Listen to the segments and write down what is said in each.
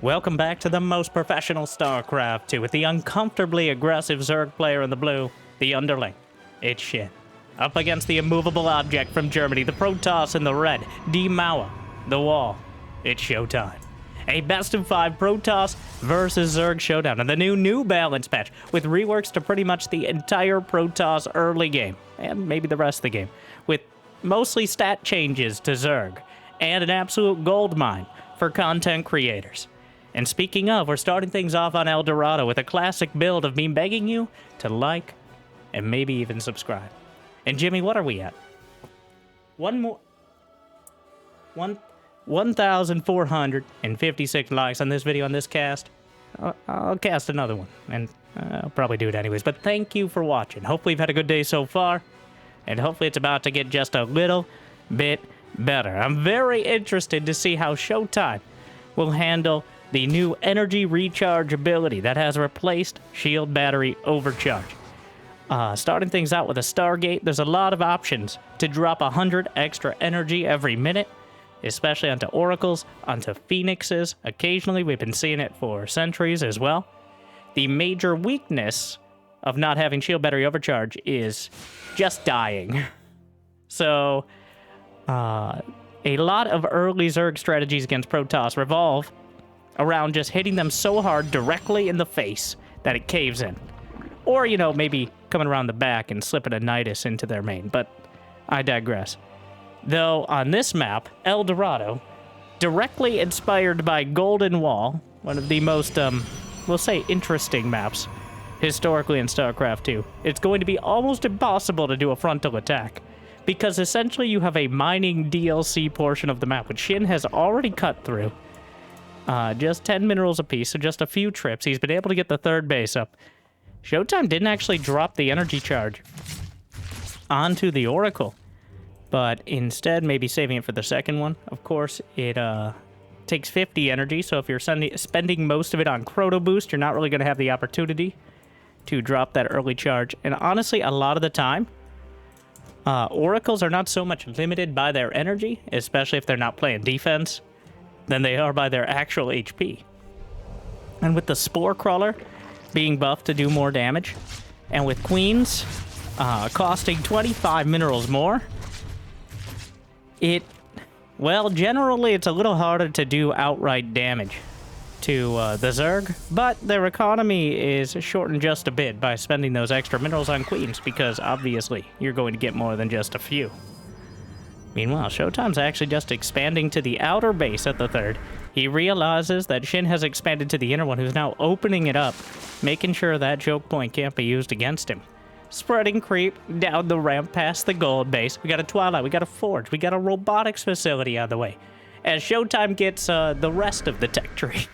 Welcome back to the most professional StarCraft 2 with the uncomfortably aggressive Zerg player in the blue, the underling. It's SHIN. Up against the immovable object from Germany, the Protoss in the red, D Mauer, the wall. It's showtime. A best of 5 Protoss versus Zerg showdown, and the new balance patch with reworks to pretty much the entire Protoss early game, and maybe the rest of the game, with mostly stat changes to Zerg, and an absolute goldmine for content creators. And speaking of, we're starting things off on Dorado with a classic build of me begging you to like and maybe even subscribe. And Jimmy, what are we at? 1,456 likes on this video, on this cast. I'll cast another one, and I'll probably do it anyways. But thank you for watching. Hopefully you've had a good day so far, and hopefully it's about to get just a little bit better. I'm very interested to see how Showtime will handle the new energy recharge ability that has replaced shield battery overcharge. Starting things out with a Stargate, there's a lot of options to drop 100 extra energy every minute, especially onto oracles, onto phoenixes. Occasionally, we've been seeing it for sentries as well. The major weakness of not having shield battery overcharge is just dying. So, a lot of early Zerg strategies against Protoss revolve around just hitting them so hard directly in the face that it caves in. Or, you know, maybe coming around the back and slipping a Nidus into their main, but I digress. Though, on this map, Dorado, directly inspired by Golden Wall, one of the most, we'll say, interesting maps historically in StarCraft 2, it's going to be almost impossible to do a frontal attack, because essentially you have a mining DLC portion of the map, which SHIN has already cut through. Just 10 minerals apiece, so just a few trips. He's been able to get the third base up. Showtime didn't actually drop the energy charge onto the Oracle, but instead maybe saving it for the second one. Of course, it takes 50 energy, so if you're spending most of it on Chrono Boost, you're not really going to have the opportunity to drop that early charge. And honestly, a lot of the time, Oracles are not so much limited by their energy, especially if they're not playing defense, than they are by their actual HP. And with the Spore Crawler being buffed to do more damage, and with Queens costing 25 minerals more, well, generally it's a little harder to do outright damage to the Zerg, but their economy is shortened just a bit by spending those extra minerals on Queens, because obviously you're going to get more than just a few. Meanwhile, Showtime's actually just expanding to the outer base at the third. He realizes that SHIN has expanded to the inner one, who's now opening it up, making sure that choke point can't be used against him. Spreading creep down the ramp past the gold base. We got a Twilight, we got a Forge, we got a robotics facility on the way, as Showtime gets the rest of the tech tree.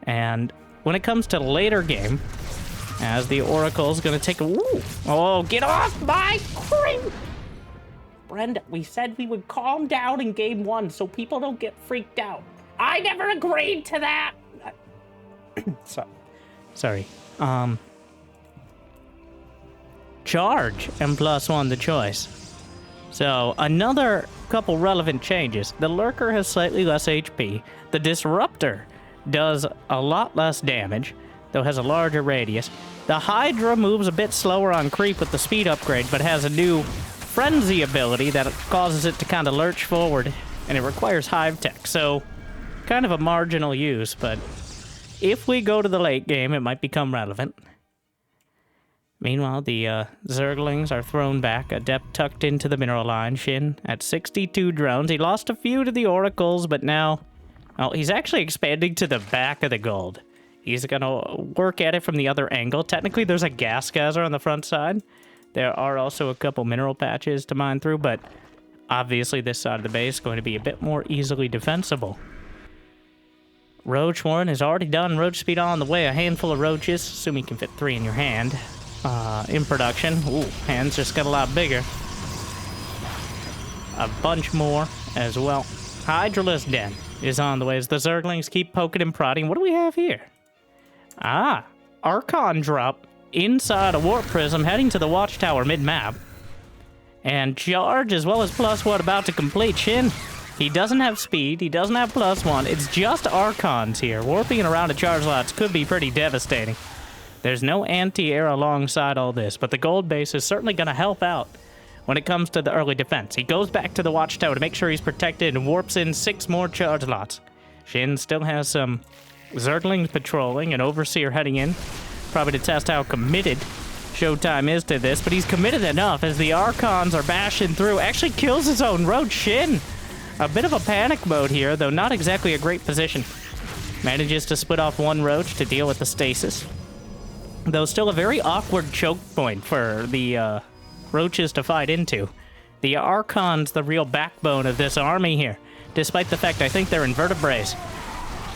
And when it comes to later game, as the Oracle's gonna take a... Ooh, oh, get off my creep! Brenda, we said we would calm down in game 1 so people don't get freaked out. I never agreed to that! Sorry. Charge and +1 the choice. So, another couple relevant changes. The Lurker has slightly less HP. The Disruptor does a lot less damage, though has a larger radius. The Hydra moves a bit slower on creep with the speed upgrade, but has a new Frenzy ability that causes it to kind of lurch forward, and it requires Hive Tech, so kind of a marginal use, but if we go to the late game, it might become relevant. Meanwhile, the Zerglings are thrown back, Adept tucked into the mineral line. SHIN at 62 drones. He lost a few to the Oracles, but now... Oh, he's actually expanding to the back of the gold. He's gonna work at it from the other angle. Technically, there's a gas geyser on the front side. There are also a couple mineral patches to mine through, but obviously this side of the base is going to be a bit more easily defensible. Roach 1 is already done. Roach speed on the way. A handful of roaches, assuming you can fit 3 in your hand, in production. Ooh, hands just got a lot bigger. A bunch more as well. Hydraless Den is on the way as the Zerglings keep poking and prodding. What do we have here? Ah, Archon drop inside a Warp Prism, heading to the Watchtower mid-map. And charge, as well as +1 about to complete. SHIN He doesn't have speed. He doesn't have +1. It's just Archons here. Warping around a charge lots could be pretty devastating. There's no anti-air alongside all this, but the gold base is certainly going to help out when it comes to the early defense. He goes back to the watchtower to make sure he's protected and warps in 6 more charge lots. SHIN still has some Zerglings patrolling, an Overseer heading in, probably to test how committed Showtime is to this, but he's committed enough as the Archons are bashing through. Actually kills his own road. SHIN, a bit of a panic mode here, though not exactly a great position. Manages to split off 1 roach to deal with the stasis. Though still a very awkward choke point for the roaches to fight into. The Archon's the real backbone of this army here, despite the fact I think they're invertebrates.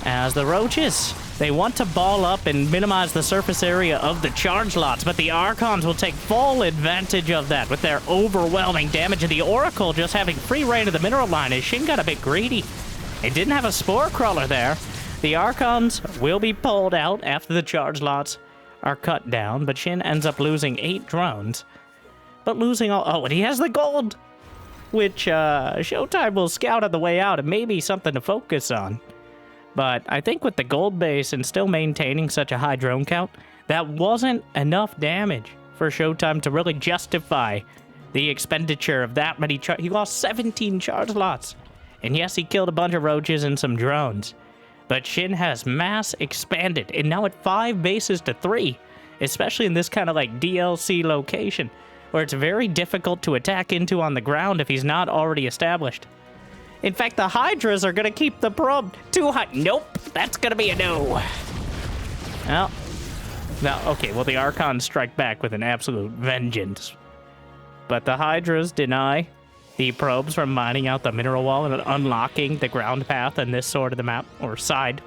As the roaches, they want to ball up and minimize the surface area of the charge lots, but the Archons will take full advantage of that with their overwhelming damage, and the Oracle just having free reign of the mineral line as SHIN got a bit greedy. It didn't have a Spore Crawler there. The Archons will be pulled out after the charge lots are cut down, but SHIN ends up losing 8 drones. But losing all... Oh, and he has the gold! Which, Showtime will scout on the way out and maybe something to focus on. But I think with the gold base and still maintaining such a high drone count, that wasn't enough damage for Showtime to really justify the expenditure of that many He lost 17 charge lots. And yes, he killed a bunch of roaches and some drones. But SHIN has mass expanded, and now at 5 bases to 3, especially in this kind of like DLC location, where it's very difficult to attack into on the ground if he's not already established. In fact, the Hydras are going to keep the probe too high. Nope, that's going to be a no. Well, okay, well, the Archons strike back with an absolute vengeance. But the Hydras deny the probes from mining out the mineral wall and unlocking the ground path in this sort of the map, or side.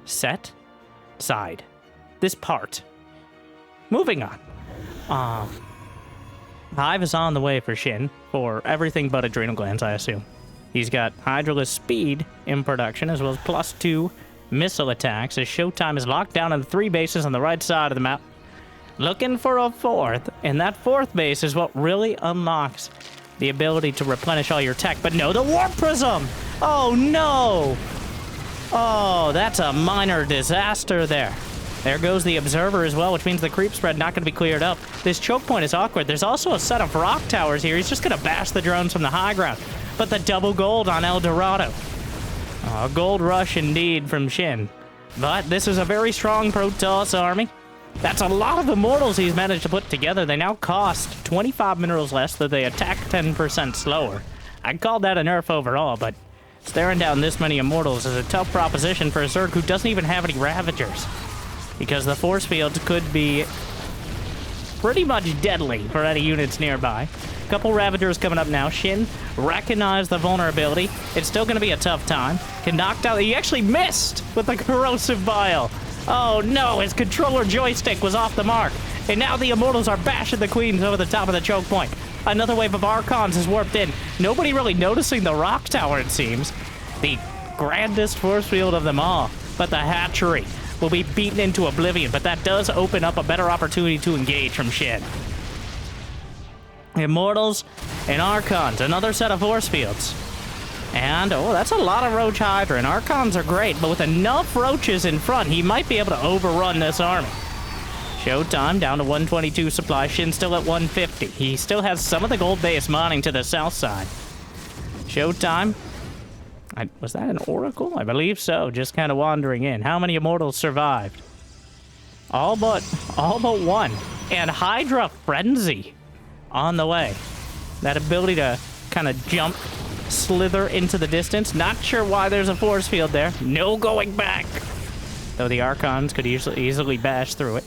Side. This part. Moving on. Hive is on the way for SHIN, for everything but adrenal glands, I assume. He's got Hydraless speed in production, as well as +2 missile attacks, as Showtime is locked down on the 3 bases on the right side of the map. Looking for a 4th, and that 4th base is what really unlocks the ability to replenish all your tech. But no, the Warp Prism! Oh, no! Oh, that's a minor disaster there. There goes the Observer as well, which means the creep spread not going to be cleared up. This choke point is awkward. There's also a set of rock towers here. He's just going to bash the drones from the high ground. But the double gold on El Dorado. A gold rush indeed from SHIN. But this is a very strong Protoss army. That's a lot of immortals he's managed to put together. They now cost 25 minerals less, though they attack 10% slower. I'd call that a nerf overall, but staring down this many immortals is a tough proposition for a Zerg who doesn't even have any Ravagers, because the force fields could be pretty much deadly for any units nearby. A couple Ravagers coming up now. SHIN recognized the vulnerability. It's still going to be a tough time. Can knock down... He actually missed with the Corrosive Bile. Oh no, his controller joystick was off the mark. And now the Immortals are bashing the Queens over the top of the choke point. Another wave of Archons is warped in. Nobody really noticing the rock tower, it seems. The grandest force field of them all. But the hatchery will be beaten into oblivion. But that does open up a better opportunity to engage from SHIN. Immortals and Archons, another set of force fields. And, oh, that's a lot of Roach Hydra, and Archons are great, but with enough Roaches in front, he might be able to overrun this army. Showtime down to 122 supply, SHIN still at 150. He still has some of the gold base mining to the south side. Showtime, was that an Oracle? I believe so, just kind of wandering in. How many Immortals survived? All but one. And Hydra Frenzy on the way. That ability to kind of jump, slither into the distance. Not sure why there's a force field there. No going back. Though the Archons could easily bash through it.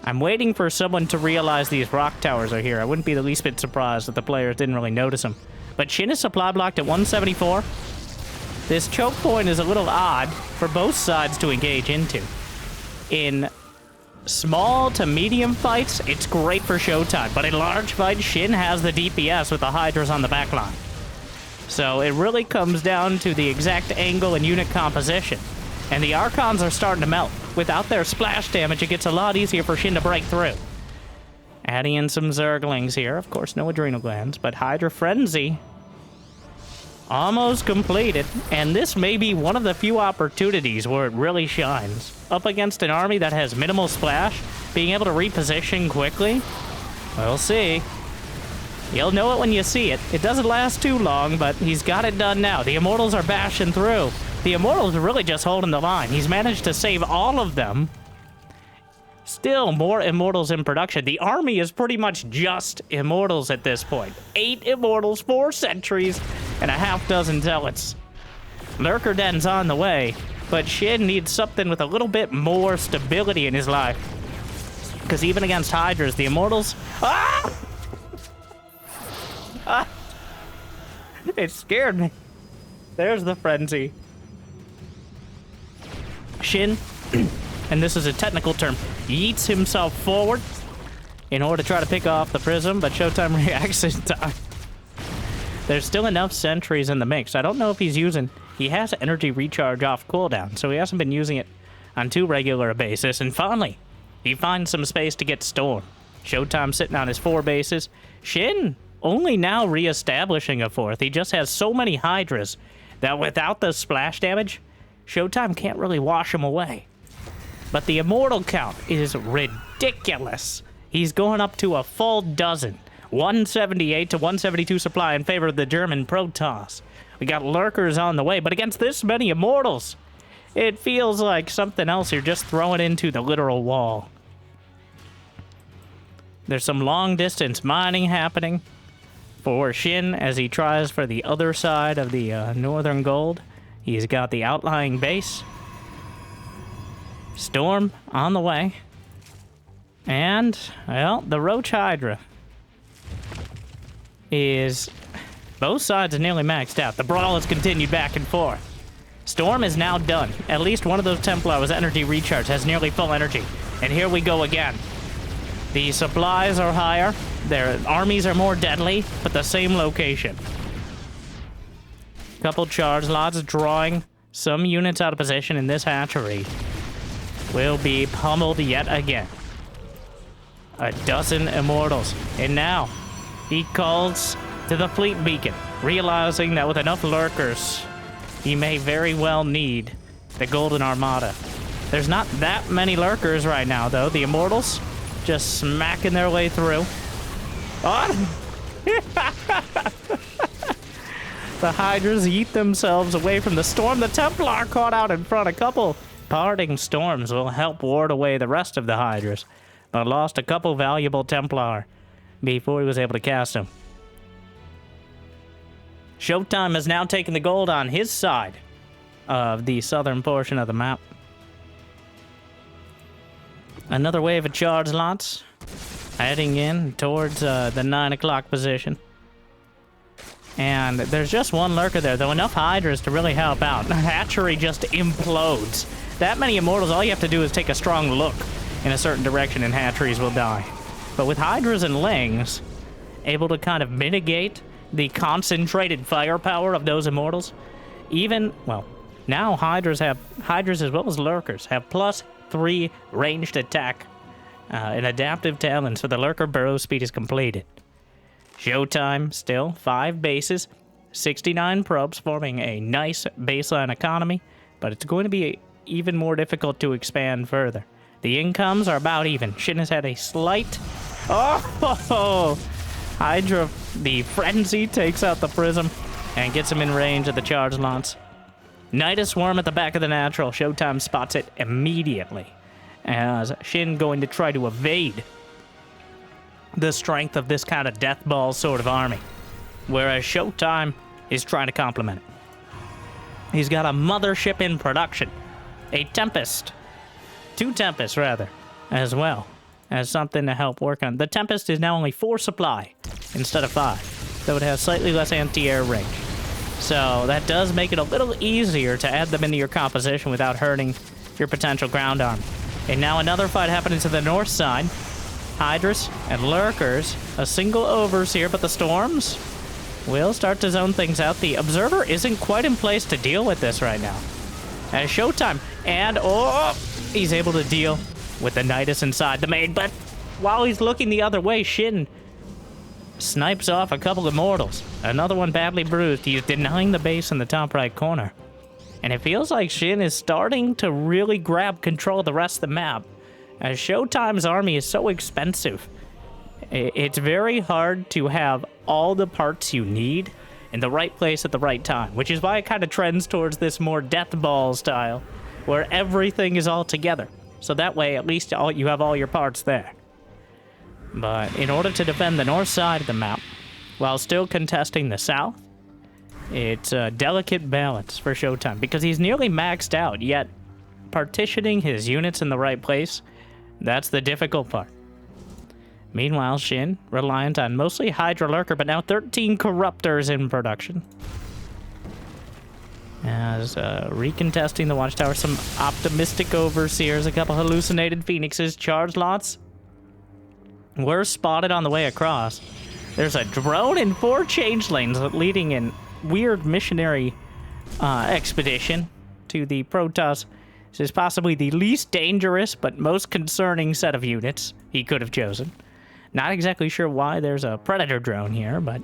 I'm waiting for someone to realize these rock towers are here. I wouldn't be the least bit surprised that the players didn't really notice them. But SHIN is supply blocked at 174. This choke point is a little odd for both sides to engage into. In small to medium fights, it's great for Showtime. But in large fights, SHIN has the DPS with the Hydras on the back line. So it really comes down to the exact angle and unit composition. And the Archons are starting to melt. Without their splash damage, it gets a lot easier for SHIN to break through. Adding in some Zerglings here. Of course, no adrenal glands, but Hydra Frenzy Almost completed, and this may be one of the few opportunities where it really shines. Up against an army that has minimal splash, being able to reposition quickly, we'll see. You'll know it when you see it. It doesn't last too long, but he's got it done now. The Immortals are bashing through. The Immortals are really just holding the line. He's managed to save all of them. Still more Immortals in production. The army is pretty much just Immortals at this point. 8 Immortals, 4 sentries, and a half dozen zealots. Lurker Den's on the way, but SHIN needs something with a little bit more stability in his life. Because even against Hydras, the Immortals... Ah! Ah! It scared me. There's the frenzy. SHIN, and this is a technical term, yeets himself forward in order to try to pick off the prism, but Showtime reacts in time. There's still enough sentries in the mix. I don't know if he's using... He has energy recharge off cooldown, so he hasn't been using it on too regular a basis. And finally, he finds some space to get Storm. Showtime sitting on his 4 bases. SHIN only now re-establishing a 4th. He just has so many Hydras that without the splash damage, Showtime can't really wash him away. But the Immortal count is ridiculous. He's going up to a full dozen. 178 to 172 supply in favor of the German Protoss. We got Lurkers on the way, but against this many Immortals, it feels like something else you're just throwing into the literal wall. There's some long-distance mining happening for SHIN as he tries for the other side of the northern gold. He's got the outlying base. Storm on the way. And, well, the Roach Hydra is... Both sides are nearly maxed out. The brawl has continued back and forth. Storm is now done. At least one of those Templar with energy recharge has nearly full energy. And here we go again. The supplies are higher. Their armies are more deadly, but the same location. Couple charge lots drawing some units out of position in this hatchery. Will be pummeled yet again. A dozen Immortals. And now, he calls to the fleet beacon, realizing that with enough Lurkers, he may very well need the Golden Armada. There's not that many Lurkers right now, though. The Immortals just smacking their way through. Oh! The Hydras yeet themselves away from the storm. The Templar caught out in front. A couple parting storms will help ward away the rest of the Hydras, but lost a couple valuable Templar before he was able to cast them. Showtime has now taken the gold on his side of the southern portion of the map. Another wave of charge lots heading in towards the 9 o'clock position. And there's just one Lurker there, though enough Hydras to really help out. Hatchery just implodes. That many Immortals, all you have to do is take a strong look in a certain direction and hatcheries will die. But with Hydras and Lings able to kind of mitigate the concentrated firepower of those Immortals, even, well, now Hydras as well as Lurkers have +3 ranged attack and adaptive talents, so the Lurker burrow speed is completed. Showtime still 5 bases, 69 probes, forming a nice baseline economy, but it's going to be even more difficult to expand further. The incomes are about even. SHIN has had a slight... Oh! Hydra, the frenzy, takes out the prism and gets him in range of the charge launch. Nidus Worm at the back of the natural. Showtime spots it immediately as SHIN going to try to evade the strength of this kind of death ball sort of army, whereas Showtime is trying to complement it. He's got a mothership in production, a Tempest, 2 Tempests rather, as well as something to help work on. The Tempest is now only 4 supply instead of 5, though it has slightly less anti-air range. So that does make it a little easier to add them into your composition without hurting your potential ground army. And now another fight happening to the north side. Hydras and Lurkers, a single overseer, but the Storms will start to zone things out. The Observer isn't quite in place to deal with this right now. As Showtime, and he's able to deal with the Nidus inside the main, but while he's looking the other way, SHIN snipes off a couple of mortals. Another one badly bruised. He's denying the base in the top right corner. And it feels like SHIN is starting to really grab control of the rest of the map. As Showtime's army is so expensive, it's very hard to have all the parts you need in the right place at the right time, which is why it kind of trends towards this more death ball style, where everything is all together. So that way, at least you have all your parts there. But in order to defend the north side of the map, while still contesting the south, it's a delicate balance for Showtime, because he's nearly maxed out, yet partitioning his units in the right place, that's the difficult part. Meanwhile, SHIN, reliant on mostly Hydra Lurker, but now 13 Corruptors in production. As recontesting the Watchtower, some optimistic Overseers, a couple hallucinated Phoenixes, charge lots were spotted on the way across. There's a drone and 4 changelings leading in weird missionary expedition to the Protoss. This is possibly the least dangerous but most concerning set of units he could have chosen. Not exactly sure why there's a Predator drone here, but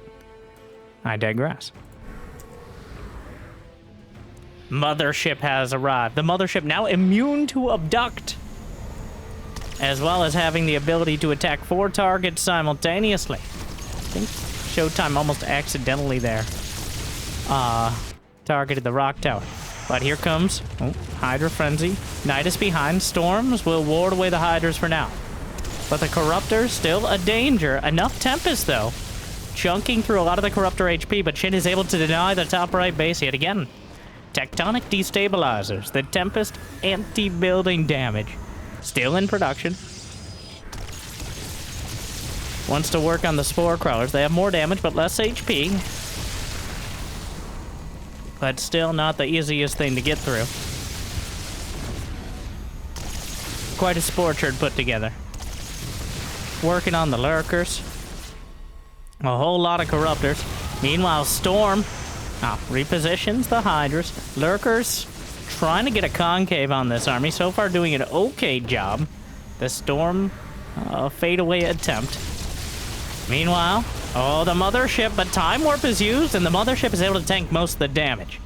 I digress. Mothership has arrived. The Mothership now immune to abduct, as well as having the ability to attack 4 targets simultaneously. I think Showtime almost accidentally there targeted the rock tower. But here comes Hydra Frenzy. Nidus behind. Storms will ward away the Hydras for now. But the Corruptor still a danger. Enough Tempest, though. Chunking through a lot of the Corruptor HP, but SHIN is able to deny the top right base yet again. Tectonic Destabilizers. The Tempest anti-building damage. Still in production. Wants to work on the Spore Crawlers. They have more damage, but less HP. But still not the easiest thing to get through. Quite a Spore Church put together. Working on the Lurkers. A whole lot of Corruptors. Meanwhile, Storm repositions the Hydras. Lurkers trying to get a concave on this army. So far doing an okay job. The Storm fadeaway attempt. Meanwhile, the Mothership, but Time Warp is used, and the Mothership is able to tank most of the damage.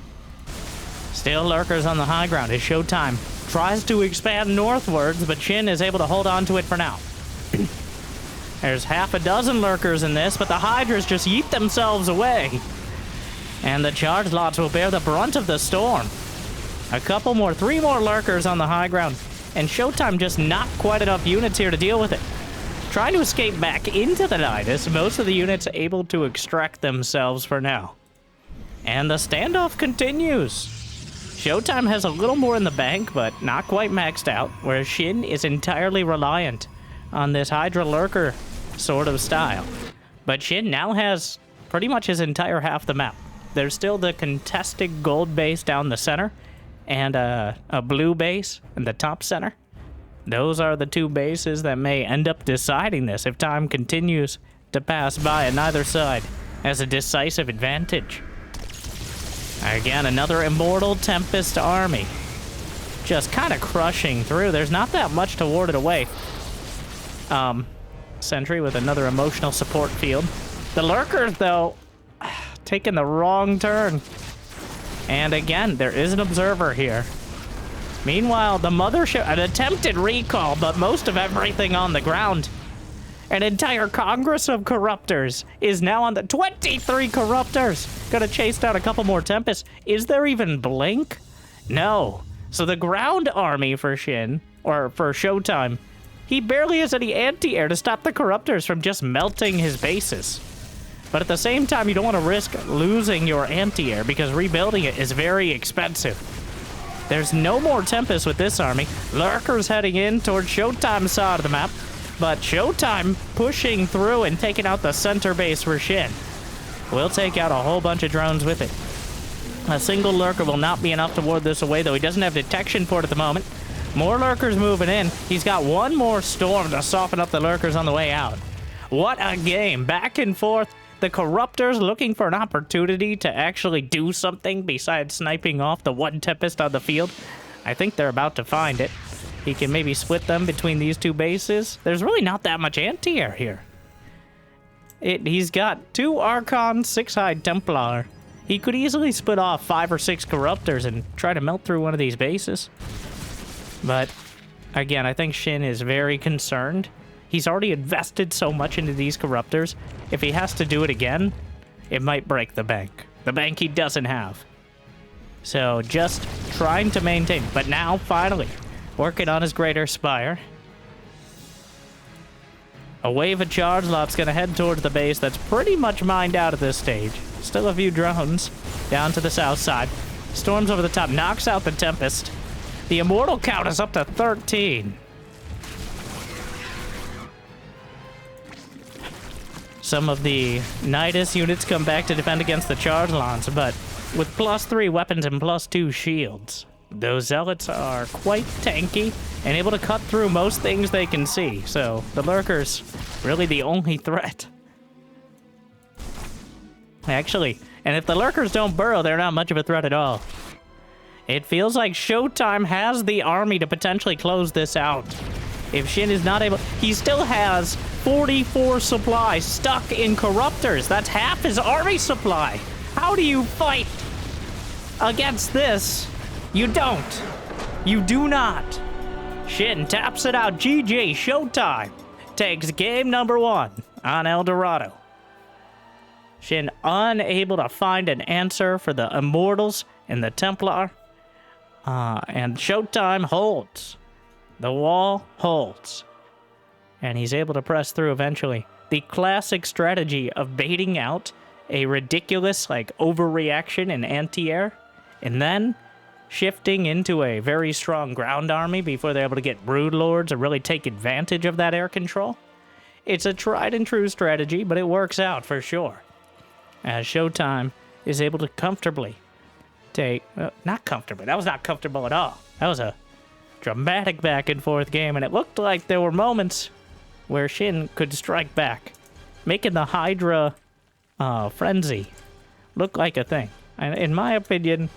Still Lurkers on the high ground as Showtime tries to expand northwards, but SHIN is able to hold on to it for now. There's half a dozen Lurkers in this, but the Hydras just yeet themselves away. And the charge lots will bear the brunt of the storm. A couple more, 3 more Lurkers on the high ground, and Showtime just not quite enough units here to deal with it. Trying to escape back into the Nidus, most of the units able to extract themselves for now. And the standoff continues. Showtime has a little more in the bank, but not quite maxed out, whereas SHIN is entirely reliant on this Hydra Lurker sort of style. But SHIN now has pretty much his entire half the map. There's still the contested gold base down the center, and a blue base in the top center. Those are the 2 bases that may end up deciding this if time continues to pass by, and neither side has a decisive advantage. Again, another Immortal Tempest army. Just kind of crushing through. There's not that much to ward it away. Sentry with another emotional support field. The Lurkers, though, taking the wrong turn. And again, there is an observer here. Meanwhile, the Mothership, an attempted recall, but most of everything on the ground. An entire Congress of Corruptors is now on the 23 Corruptors. Gonna chase down a couple more Tempests. Is there even Blink? No. So the ground army for SHIN, or for Showtime, he barely has any anti-air to stop the Corruptors from just melting his bases. But at the same time, you don't want to risk losing your anti-air because rebuilding it is very expensive. There's no more Tempest with this army. Lurkers heading in towards Showtime's side of the map, but Showtime pushing through and taking out the center base for SHIN. We'll take out a whole bunch of drones with it. A single Lurker will not be enough to ward this away, though he doesn't have detection for it at the moment. More Lurkers moving in. He's got one more Storm to soften up the Lurkers on the way out. What a game. Back and forth. The Corruptors looking for an opportunity to actually do something besides sniping off the one Tempest on the field. I think they're about to find it. He can maybe split them between these 2 bases. There's really not that much anti-air here. He's got 2 Archon, 6 High Templar. He could easily split off 5 or 6 Corruptors and try to melt through one of these bases. But, again, I think SHIN is very concerned. He's already invested so much into these Corruptors. If he has to do it again, it might break the bank. The bank he doesn't have. So, just trying to maintain. But now, finally, working on his Greater Spire. A wave of charge lot's gonna head towards the base that's pretty much mined out at this stage. Still a few drones down to the south side. Storms over the top, knocks out the Tempest. The Immortal count is up to 13. Some of the Nidus units come back to defend against the charge lots, but with +3 weapons and +2 shields, those Zealots are quite tanky and able to cut through most things they can see, so the Lurker's really the only threat. Actually, and if the Lurkers don't burrow, they're not much of a threat at all. It feels like Showtime has the army to potentially close this out. If SHIN is not able... He still has 44 supplies stuck in Corruptors. That's half his army supply. How do you fight against this? You don't. You do not. SHIN taps it out. GG. Showtime takes game number 1 on El Dorado. SHIN unable to find an answer for the Immortals and the Templar. And Showtime holds. The wall holds. And he's able to press through eventually. The classic strategy of baiting out a ridiculous, like, overreaction in anti-air, and then shifting into a very strong ground army before they're able to get Brood Lords or really take advantage of that air control. It's a tried and true strategy, but it works out for sure. As Showtime is able to comfortably take... not comfortably. That was not comfortable at all. That was a dramatic back and forth game, and it looked like there were moments where SHIN could strike back, making the Hydra frenzy look like a thing. And in my opinion,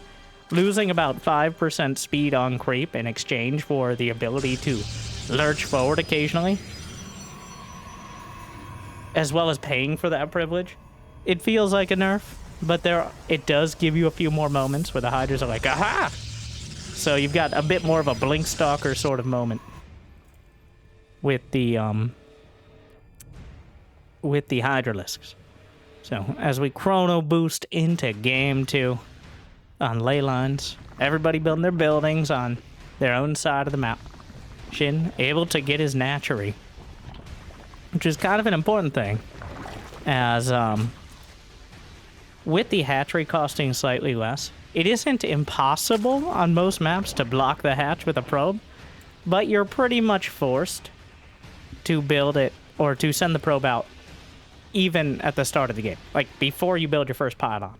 losing about 5% speed on creep in exchange for the ability to lurch forward occasionally, as well as paying for that privilege, it feels like a nerf, but it does give you a few more moments where the Hydras are like, aha! So you've got a bit more of a Blink Stalker sort of moment with the Hydralisks. So as we chrono boost into game 2 on ley lines, everybody building their buildings on their own side of the map. SHIN able to get his Natchery, which is kind of an important thing, as with the hatchery costing slightly less, it isn't impossible on most maps to block the hatch with a probe, but you're pretty much forced to build it or to send the probe out even at the start of the game, like before you build your first pylon.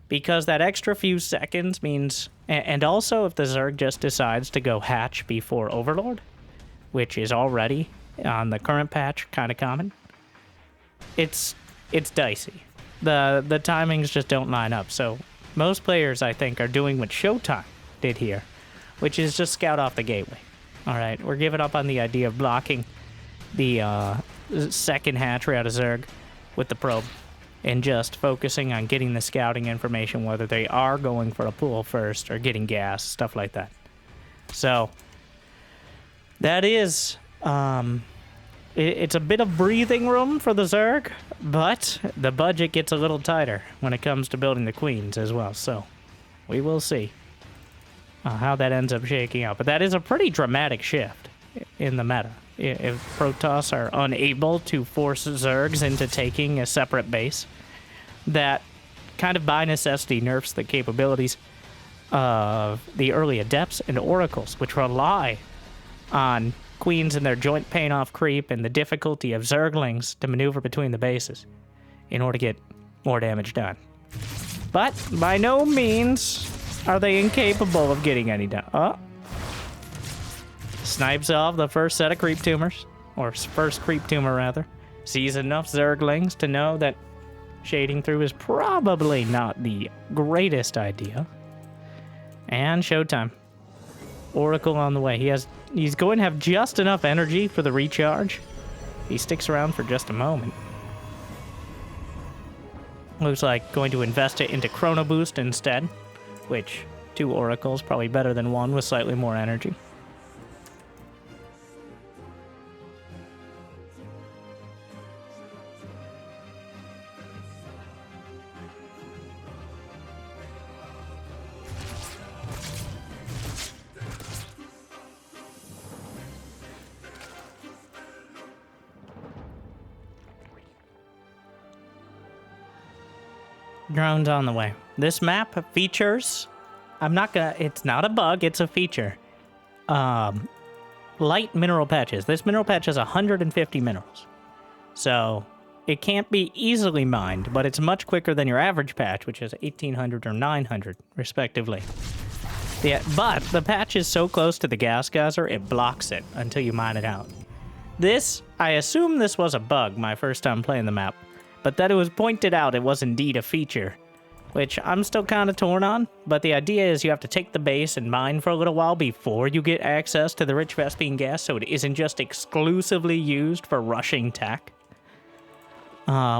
Because that extra few seconds means, and also if the Zerg just decides to go hatch before Overlord, which is already on the current patch kind of common, it's dicey. The timings just don't line up, so most players, I think, are doing what Showtime did here, which is just scout off the gateway. All right, we're giving up on the idea of blocking the second hatchery out of Zerg with the probe and just focusing on getting the scouting information, whether they are going for a pool first or getting gas, stuff like that. So that is... it's a bit of breathing room for the Zerg, but the budget gets a little tighter when it comes to building the queens as well. So we will see how that ends up shaking out. But that is a pretty dramatic shift in the meta. If Protoss are unable to force Zergs into taking a separate base, that kind of by necessity nerfs the capabilities of the early Adepts and Oracles, which rely on Queens and their joint pain off creep and the difficulty of Zerglings to maneuver between the bases in order to get more damage done. But by no means are they incapable of getting any done. Oh. Snipes off the first set of creep tumors, or first creep tumor rather. Sees enough Zerglings to know that shading through is probably not the greatest idea. And Showtime. Oracle on the way. He's going to have just enough energy for the recharge. He sticks around for just a moment. Looks like going to invest it into Chrono Boost instead, which 2 Oracles, probably better than 1 with slightly more energy. Drones on the way. This map features, it's not a bug, it's a feature. Light mineral patches. This mineral patch has 150 minerals. So it can't be easily mined, but it's much quicker than your average patch, which is 1800 or 900, respectively. But the patch is so close to the gas geyser, it blocks it until you mine it out. I assume this was a bug my first time playing the map, but that it was pointed out it was indeed a feature, which I'm still kind of torn on, but the idea is you have to take the base and mine for a little while before you get access to the rich Vespene gas, so it isn't just exclusively used for rushing tech,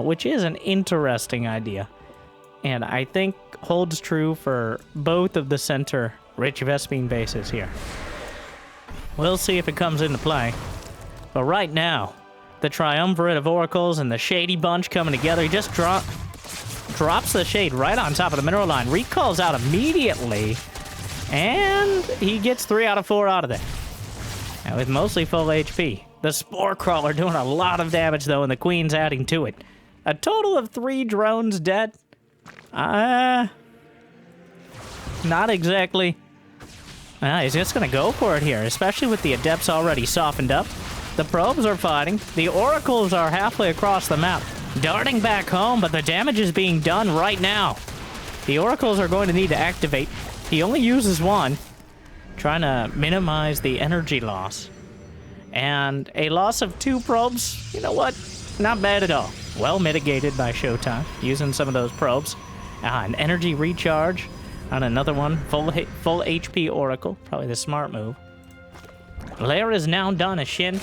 which is an interesting idea, and I think holds true for both of the center rich Vespene bases here. We'll see if it comes into play, but right now, the triumvirate of oracles and the shady bunch coming together. He just drops the shade right on top of the mineral line, recalls out immediately, and he gets 3 out of 4 out of there. And with mostly full HP. The Spore Crawler doing a lot of damage, though, and the Queen's adding to it. A total of 3 drones dead. Not exactly. He's just going to go for it here, especially with the Adepts already softened up. The probes are fighting. The oracles are halfway across the map, darting back home, but the damage is being done right now. The oracles are going to need to activate. He only uses 1, trying to minimize the energy loss. And a loss of 2 probes, you know what? Not bad at all. Well mitigated by Showtime, using some of those probes. An energy recharge on another one, full HP oracle, probably the smart move. Lair is now done as SHIN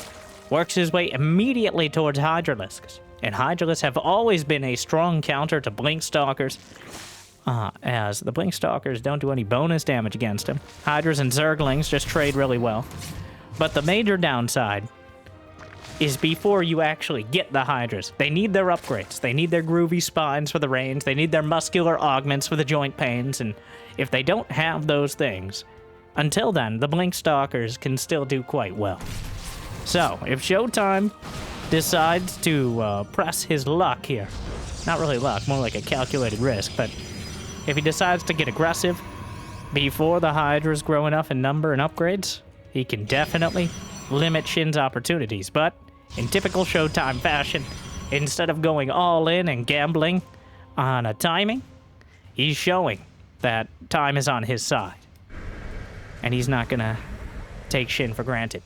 works his way immediately towards Hydralisks. And Hydralisks have always been a strong counter to Blink Stalkers, as the Blink Stalkers don't do any bonus damage against him. Hydras and Zerglings just trade really well. But the major downside is before you actually get the Hydras. They need their upgrades. They need their groovy spines for the range. They need their muscular augments for the joint pains. And if they don't have those things, until then, the Blink Stalkers can still do quite well. So, if Showtime decides to press his luck here, not really luck, more like a calculated risk, but if he decides to get aggressive before the Hydras grow enough in number and upgrades, he can definitely limit SHIN's opportunities. But in typical Showtime fashion, instead of going all in and gambling on a timing, he's showing that time is on his side. And he's not going to take SHIN for granted.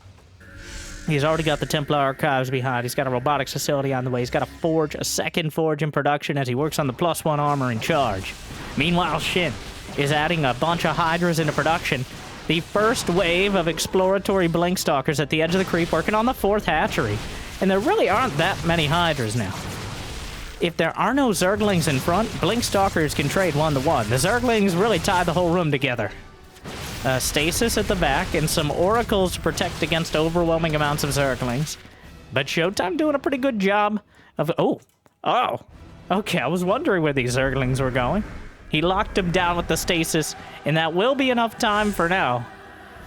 He's already got the Templar Archives behind. He's got a robotics facility on the way. He's got a second forge in production as he works on the +1 armor in charge. Meanwhile, SHIN is adding a bunch of Hydras into production. The first wave of exploratory Blink Stalkers at the edge of the creep working on the 4th hatchery. And there really aren't that many Hydras now. If there are no Zerglings in front, Blink Stalkers can trade 1-to-1. The Zerglings really tie the whole room together. Stasis at the back, and some oracles to protect against overwhelming amounts of Zerglings. But Showtime doing a pretty good job of... Oh! Okay, I was wondering where these Zerglings were going. He locked him down with the stasis, and that will be enough time for now.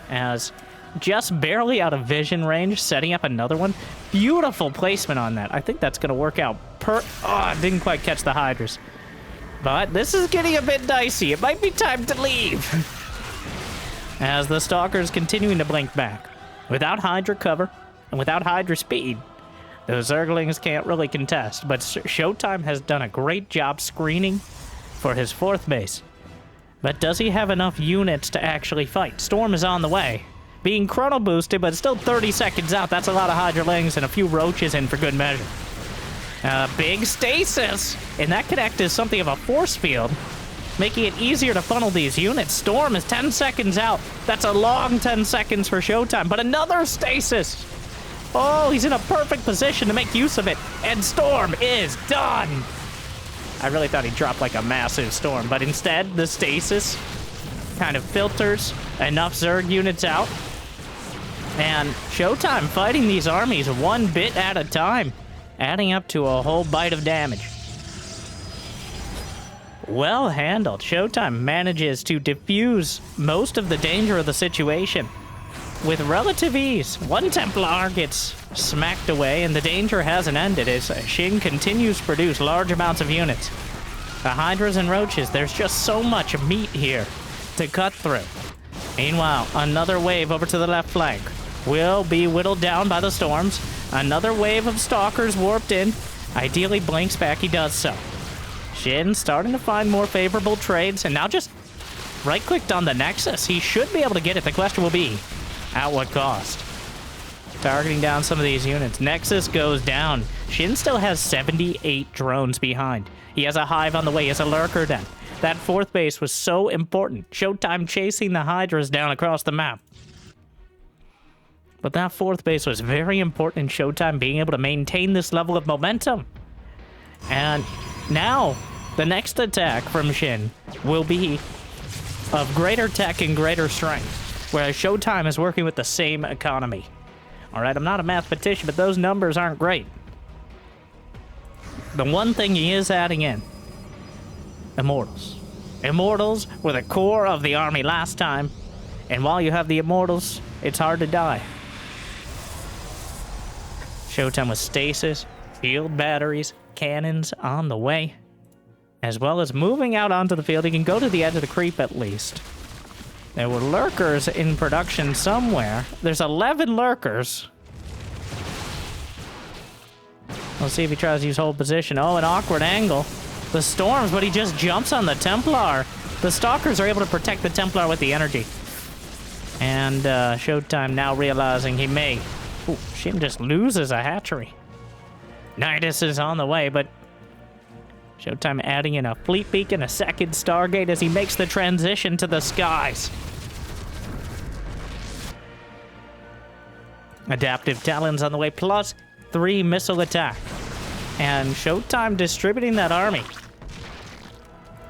As just barely out of vision range, setting up another one. Beautiful placement on that. I think that's going to work out didn't quite catch the Hydras. But this is getting a bit dicey. It might be time to leave. As the Stalker's continuing to blink back. Without Hydra cover, and without Hydra speed, the Zerglings can't really contest, but Showtime has done a great job screening for his 4th base. But does he have enough units to actually fight? Storm is on the way. Being chrono boosted, but still 30 seconds out. That's a lot of Hydralings and a few roaches in for good measure. Big stasis! And that could act as something of a force field, making it easier to funnel these units. Storm is 10 seconds out. That's a long 10 seconds for Showtime, but another stasis! Oh, he's in a perfect position to make use of it, and Storm is done! I really thought he'd drop like a massive storm, but instead, the stasis kind of filters enough Zerg units out. And Showtime fighting these armies one bit at a time, adding up to a whole bite of damage. Well handled. Showtime manages to diffuse most of the danger of the situation with relative ease. One Templar gets smacked away, and the danger hasn't ended as SHIN continues to produce large amounts of units. The Hydras and Roaches, there's just so much meat here to cut through. Meanwhile, another wave over to the left flank will be whittled down by the storms. Another wave of Stalkers warped in. Ideally, blinks back, he does so. SHIN starting to find more favorable trades, and now just right-clicked on the Nexus. He should be able to get it. The question will be, at what cost? Targeting down some of these units. Nexus goes down. SHIN still has 78 drones behind. He has a hive on the way. He has a lurker den. That fourth base was so important. Showtime chasing the Hydras down across the map. But that fourth base was very important in Showtime being able to maintain this level of momentum. And now, the next attack from SHIN will be of greater tech and greater strength, whereas Showtime is working with the same economy. Alright, I'm not a mathematician, but those numbers aren't great. The one thing he is adding in, Immortals. Immortals were the core of the army last time, and while you have the Immortals, it's hard to die. Showtime with stasis, field batteries, cannons on the way, as well as moving out onto the field. He can go to the edge of the creep at least. There were lurkers in production somewhere. There's 11 lurkers. Let's see if he tries to use hold position. Oh, an awkward angle. The storms, but he just jumps on the Templar. The Stalkers are able to protect the Templar with the energy. And Showtime now realizing he may... Ooh, SHIN just loses a hatchery. Nidus is on the way, but Showtime adding in a fleet beacon, a second Stargate as he makes the transition to the skies. Adaptive Talons on the way, plus 3 missile attack. And Showtime distributing that army.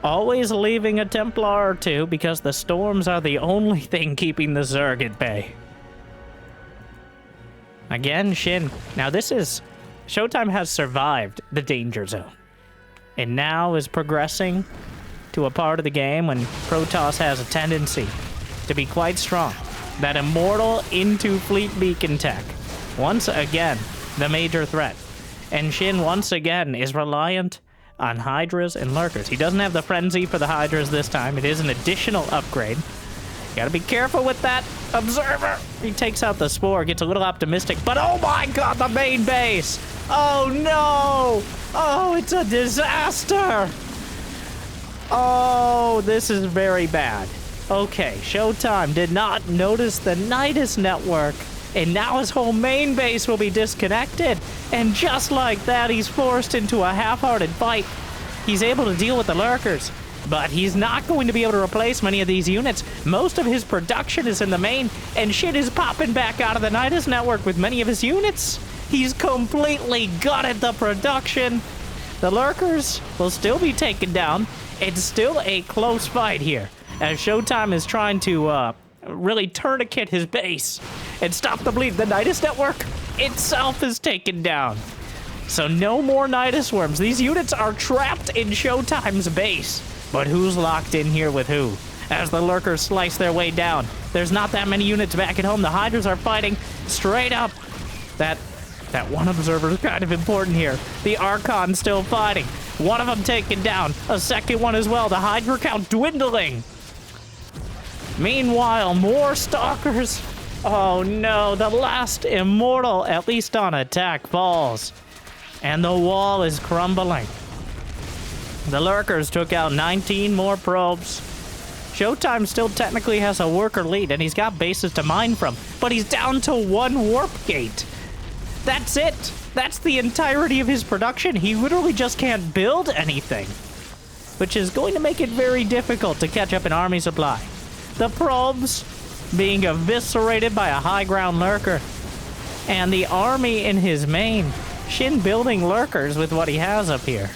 Always leaving a Templar or two because the storms are the only thing keeping the Zerg at bay. Again, SHIN. Now this is... Showtime has survived the danger zone. And now is progressing to a part of the game when Protoss has a tendency to be quite strong. That Immortal into Fleet Beacon tech. Once again, the major threat. And SHIN once again is reliant on Hydras and Lurkers. He doesn't have the Frenzy for the Hydras this time. It is an additional upgrade. Gotta be careful with that Observer. He takes out the Spore, gets a little optimistic, but oh my god, the main base! Oh no! Oh, it's a disaster! Oh, this is very bad. Okay, Showtime did not notice the Nidus network, and now his whole main base will be disconnected. And just like that, he's forced into a half-hearted fight. He's able to deal with the Lurkers, but he's not going to be able to replace many of these units. Most of his production is in the main, and SHIN is popping back out of the Nidus network with many of his units. He's completely gutted the production. The Lurkers will still be taken down. It's still a close fight here, as Showtime is trying to really tourniquet his base and stop the bleed. The Nidus network itself is taken down. So no more Nidus worms. These units are trapped in Showtime's base. But who's locked in here with who? As the Lurkers slice their way down. There's not that many units back at home. The Hydras are fighting straight up. That one Observer is kind of important here. The Archon still fighting. One of them taken down. A second one as well. The Hydra count dwindling. Meanwhile, more Stalkers. Oh no, the last Immortal, at least on attack, falls. And the wall is crumbling. The Lurkers took out 19 more probes. Showtime still technically has a worker lead, and he's got bases to mine from, but he's down to 1 warp gate. That's it. That's the entirety of his production. He literally just can't build anything, which is going to make it very difficult to catch up in army supply. The probes being eviscerated by a high ground Lurker, and the army in his main. SHIN building Lurkers with what he has up here.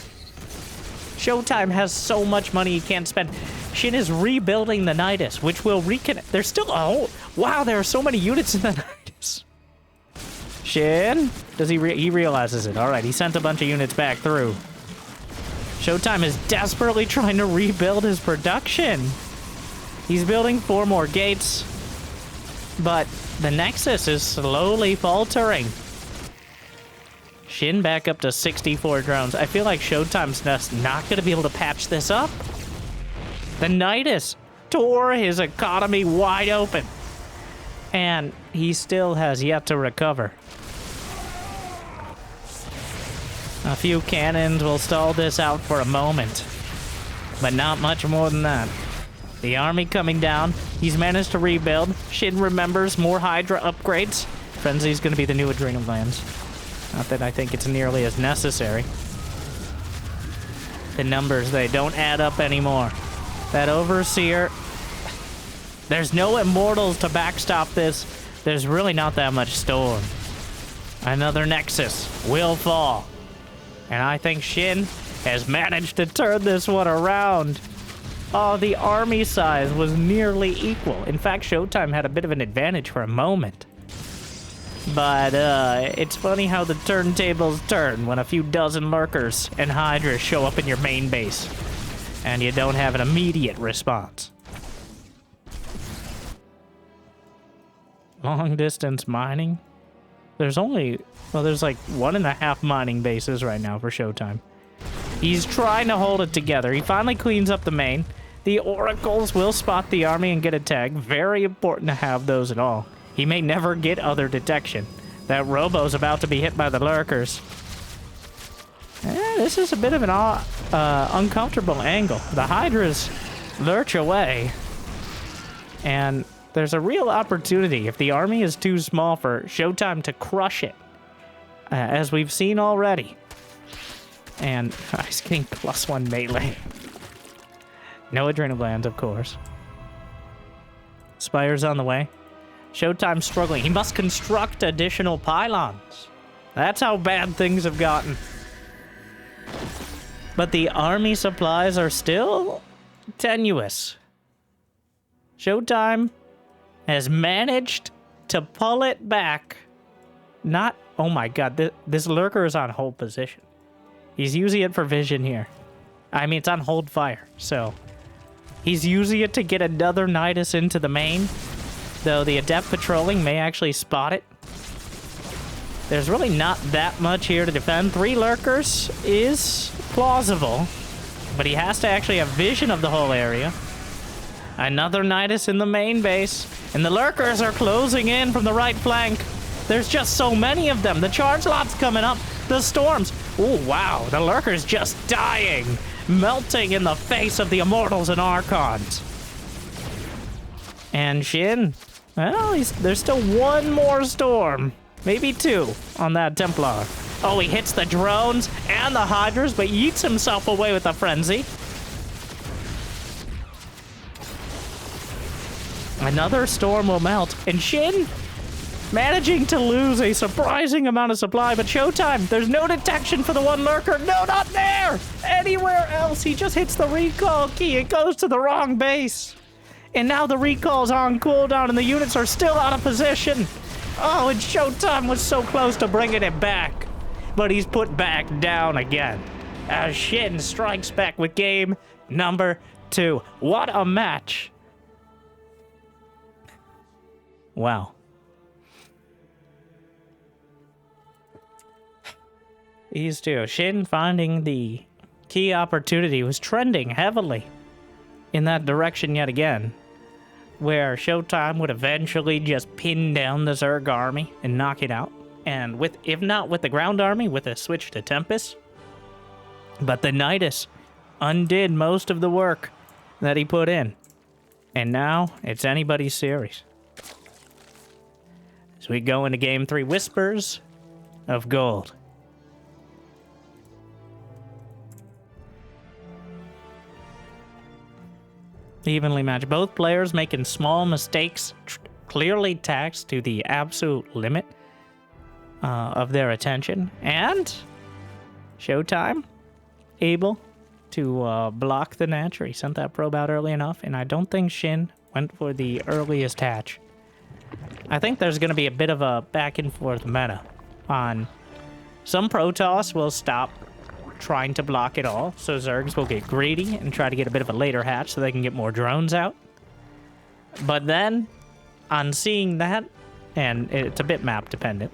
Showtime has so much money he can't spend. Shin is rebuilding the Nidus, which will reconnect. There's still a whole... Wow, there are so many units in the Nidus. Shin? Does he realizes it. All right, he sent a bunch of units back through. Showtime is desperately trying to rebuild his production. He's building 4 more gates, but the Nexus is slowly faltering. Shin back up to 64 drones. I feel like Showtime's not going to be able to patch this up. The Nidus tore his economy wide open, and he still has yet to recover. A few cannons will stall this out for a moment, but not much more than that. The army coming down. He's managed to rebuild. Shin remembers more Hydra upgrades. Frenzy's going to be the new adrenal glands. Not that I think it's nearly as necessary. The numbers, they don't add up anymore. That Overseer... There's no Immortals to backstop this. There's really not that much Storm. Another Nexus will fall. And I think Shin has managed to turn this one around. Oh, the army size was nearly equal. In fact, Showtime had a bit of an advantage for a moment. But it's funny how the turntables turn when a few dozen lurkers and Hydras show up in your main base, and you don't have an immediate response. Long distance mining? There's only, well, there's like 1.5 mining bases right now for Showtime. He's trying to hold it together. He finally cleans up the main. The oracles will spot the army and get a tag. Very important to have those at all. He may never get other detection. That Robo's about to be hit by the lurkers. This is a bit of an uncomfortable angle. The Hydras lurch away. And there's a real opportunity, if the army is too small, for Showtime to crush it. As we've seen already. And he's getting +1 melee. No adrenal glands, of course. Spire's on the way. Showtime's struggling. He must construct additional pylons. That's how bad things have gotten. But the army supplies are still tenuous. Showtime has managed to pull it back. Not... Oh my god, this lurker is on hold position. He's using it for vision here. I mean, it's on hold fire, so... He's using it to get another Nidus into the main. Though the Adept patrolling may actually spot it. There's really not that much here to defend. 3 lurkers is plausible. But he has to actually have vision of the whole area. Another Nidus in the main base. And the lurkers are closing in from the right flank. There's just so many of them. The charge lot's coming up. The storms. Oh, wow. The lurker's just dying. Melting in the face of the Immortals and Archons. And Shin... Well, there's still 1 more storm. Maybe 2 on that Templar. Oh, he hits the drones and the Hydras, but yeets himself away with a frenzy. Another storm will melt. And Shin managing to lose a surprising amount of supply, but Showtime, there's no detection for the 1 lurker. No, not there! Anywhere else, he just hits the recall key. It goes to the wrong base. And now the recall's on cooldown and the units are still out of position. Oh, and Showtime was so close to bringing it back. But he's put back down again. As Shin strikes back with game number 2. What a match. Wow. These two. Shin finding the key opportunity was trending heavily in that direction yet again. Where Showtime would eventually just pin down the Zerg army and knock it out. And with, if not with the ground army, with a switch to Tempest. But the Nidus undid most of the work that he put in. And now it's anybody's series. As we go into Game 3, Whispers of Gold. Evenly matched. Both players making small mistakes, clearly taxed to the absolute limit of their attention. And Showtime able to block the hatchery. He sent that probe out early enough, and I don't think SHIN went for the earliest hatch. I think there's going to be a bit of a back and forth meta on some Protoss will stop trying to block it all, so Zergs will get greedy and try to get a bit of a later hatch so they can get more drones out. But then, on seeing that, and it's a bit map dependent,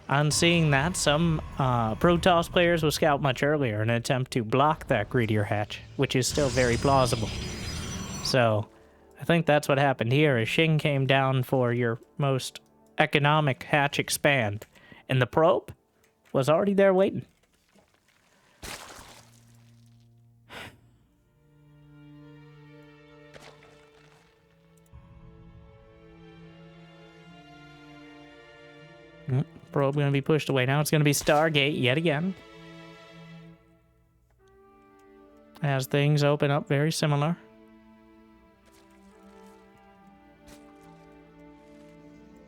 on seeing that, some Protoss players will scout much earlier in an attempt to block that greedier hatch, which is still very plausible. So, I think that's what happened here, is SHIN came down for your most economic hatch expand, and the probe was already there waiting. Probe going to be pushed away. Now it's going to be Stargate yet again. As things open up very similar.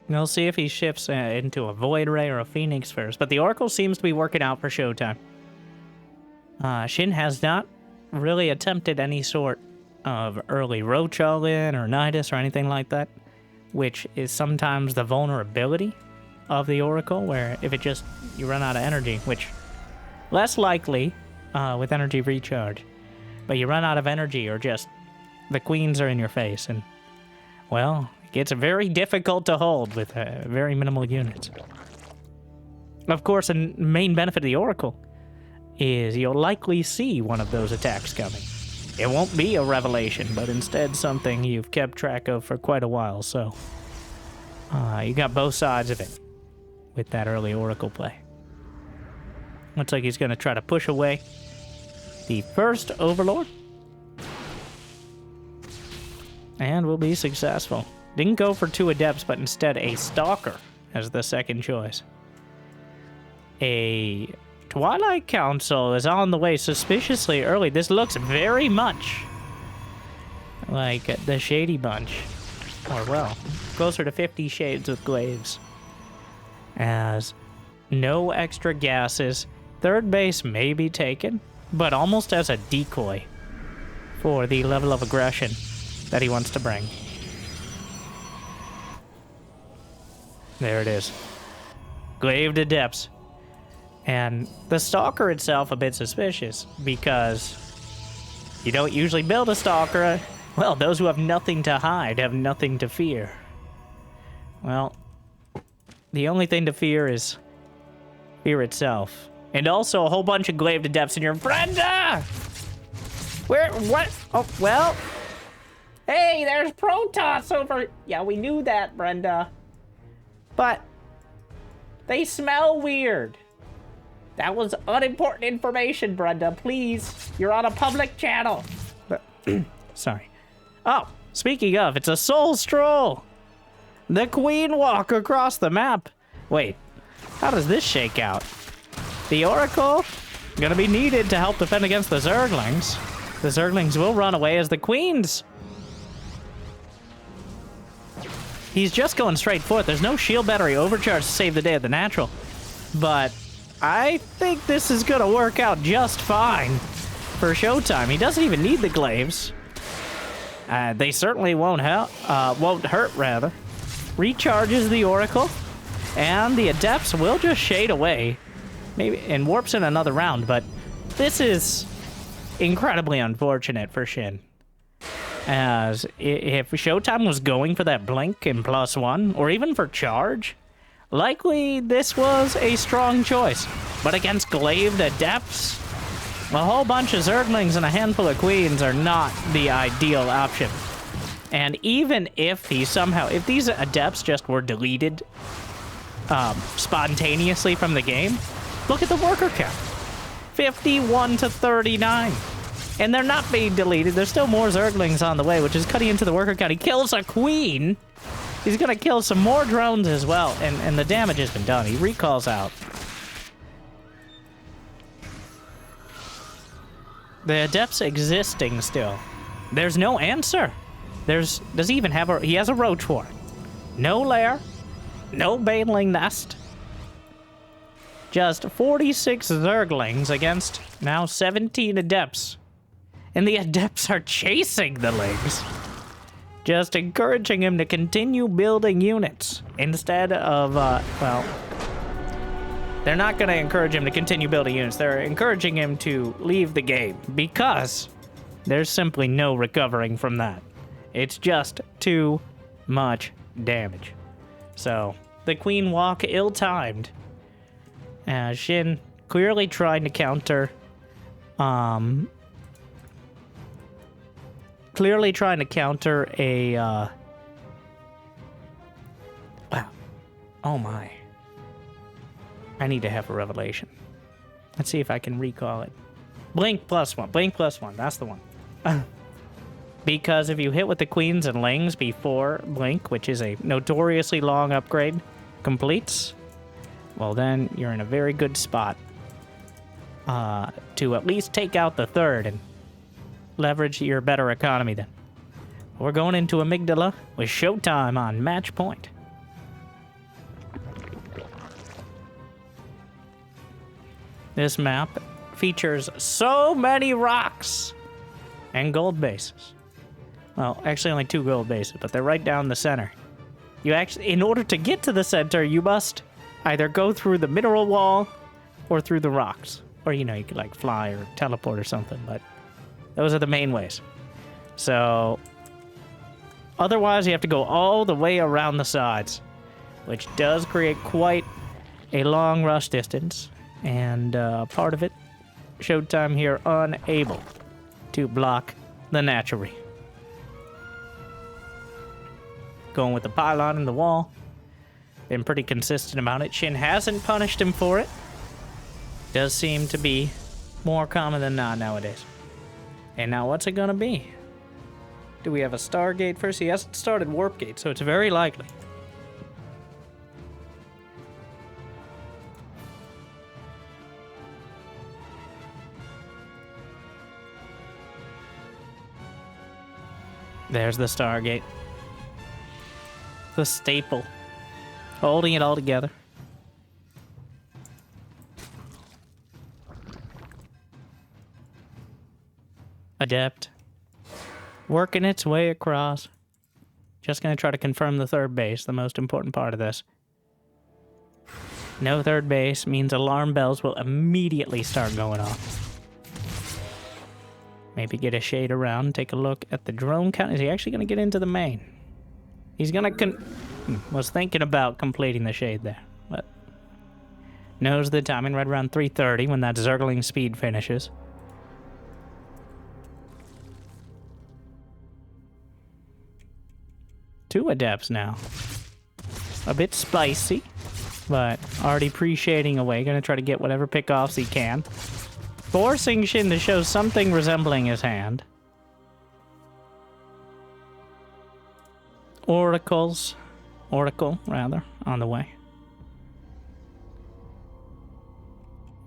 We'll see if he shifts into a Void Ray or a Phoenix first. But the Oracle seems to be working out for Showtime. SHIN has not really attempted any sort of early Roach All-In or Nidus or anything like that, which is sometimes the vulnerability of the Oracle, where if it just, you run out of energy, which less likely with energy recharge, but you run out of energy or just the queens are in your face, and well, it gets very difficult to hold with very minimal units. Of course, a main benefit of the Oracle is you'll likely see one of those attacks coming. It won't be a revelation, but instead something you've kept track of for quite a while, so you got both sides of it with that early Oracle play. Looks like he's going to try to push away the first Overlord. And will be successful. Didn't go for 2 Adepts, but instead a Stalker as the second choice. A Twilight Council is on the way suspiciously early. This looks very much like the Shady Bunch. Or, well, closer to 50 Shades with Glaives. As no extra gases. Third base may be taken, but almost as a decoy for the level of aggression that he wants to bring. There it is. Glaved Adepts. And the Stalker itself a bit suspicious, because you don't usually build a Stalker. Well, those who have nothing to hide have nothing to fear. Well, the only thing to fear is fear itself. And also a whole bunch of Glaved Adepts in your... Brenda! Where... What? Oh, well... Hey, there's Protoss over... Yeah, we knew that, Brenda. But... they smell weird. That was unimportant information, Brenda. Please, you're on a public channel. Sorry. Oh, speaking of, it's a soul stroll. The Queen walk across the map. Wait, how does this shake out? The Oracle gonna be needed to help defend against the Zerglings. The Zerglings will run away as the Queens. He's just going straight for it. There's no shield battery overcharge to save the day of the natural. But I think this is gonna work out just fine for Showtime. He doesn't even need the Glaives. They certainly won't hurt, rather. Recharges the Oracle, and the Adepts will just shade away, maybe, and warps in another round, but this is incredibly unfortunate for SHIN. As if Showtime was going for that blink and +1, or even for charge, likely this was a strong choice. But against Glaved Adepts, a whole bunch of Zerglings and a handful of Queens are not the ideal option. And even if he somehow, if these Adepts just were deleted spontaneously from the game, look at the worker count. 51 to 39. And they're not being deleted. There's still more Zerglings on the way, which is cutting into the worker count. He kills a Queen. He's going to kill some more drones as well. And the damage has been done. He recalls out. The Adepts existing still. There's no answer. Does he even have he has a Roach War. No lair. No Baneling Nest. Just 46 Zerglings against now 17 Adepts. And the Adepts are chasing the Lings. Just encouraging him to continue building units instead of, well, they're not going to encourage him to continue building units. They're encouraging him to leave the game because there's simply no recovering from that. It's just too much damage. So, the Queen Walk ill-timed. SHIN clearly trying to counter, a, wow. Oh my. I need to have a revelation. Let's see if I can recall it. Blink +1. Blink +1. That's the one. Because if you hit with the Queens and Lings before Blink, which is a notoriously long upgrade, completes, well then you're in a very good spot to at least take out the third and leverage your better economy then. We're going into Amygdala with Showtime on match point. This map features so many rocks and gold bases. Well, actually only 2 gold bases, but they're right down the center. You actually, in order to get to the center, you must either go through the mineral wall or through the rocks. Or, you know, you could like fly or teleport or something, but those are the main ways. So, otherwise you have to go all the way around the sides, which does create quite a long rush distance. And part of it, Showtime here unable to block the natural. Going with the pylon in the wall. Been pretty consistent about it. SHIN hasn't punished him for it. Does seem to be more common than not nowadays. And now what's it gonna be? Do we have a Stargate first? He hasn't started Warp Gate, so it's very likely. There's the Stargate. The staple. Holding it all together. Adept. Working its way across. Just gonna try to confirm the third base, the most important part of this. No third base means alarm bells will immediately start going off. Maybe get a shade around, take a look at the drone count. Is he actually going to get into the main? He's going to was thinking about completing the shade there, but knows the timing right around 3:30 when that Zergling speed finishes. Two Adepts now. A bit spicy, but already pre-shading away. Going to try to get whatever pickoffs he can. Forcing SHIN to show something resembling his hand. Oracle, rather, on the way.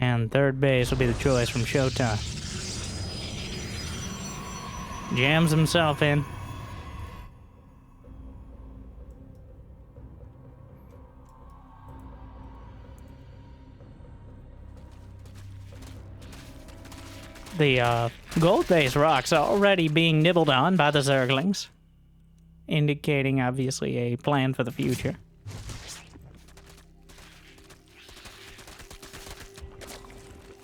And third base will be the choice from Showtime. Jams himself in. The gold base rocks are already being nibbled on by the Zerglings, indicating obviously a plan for the future.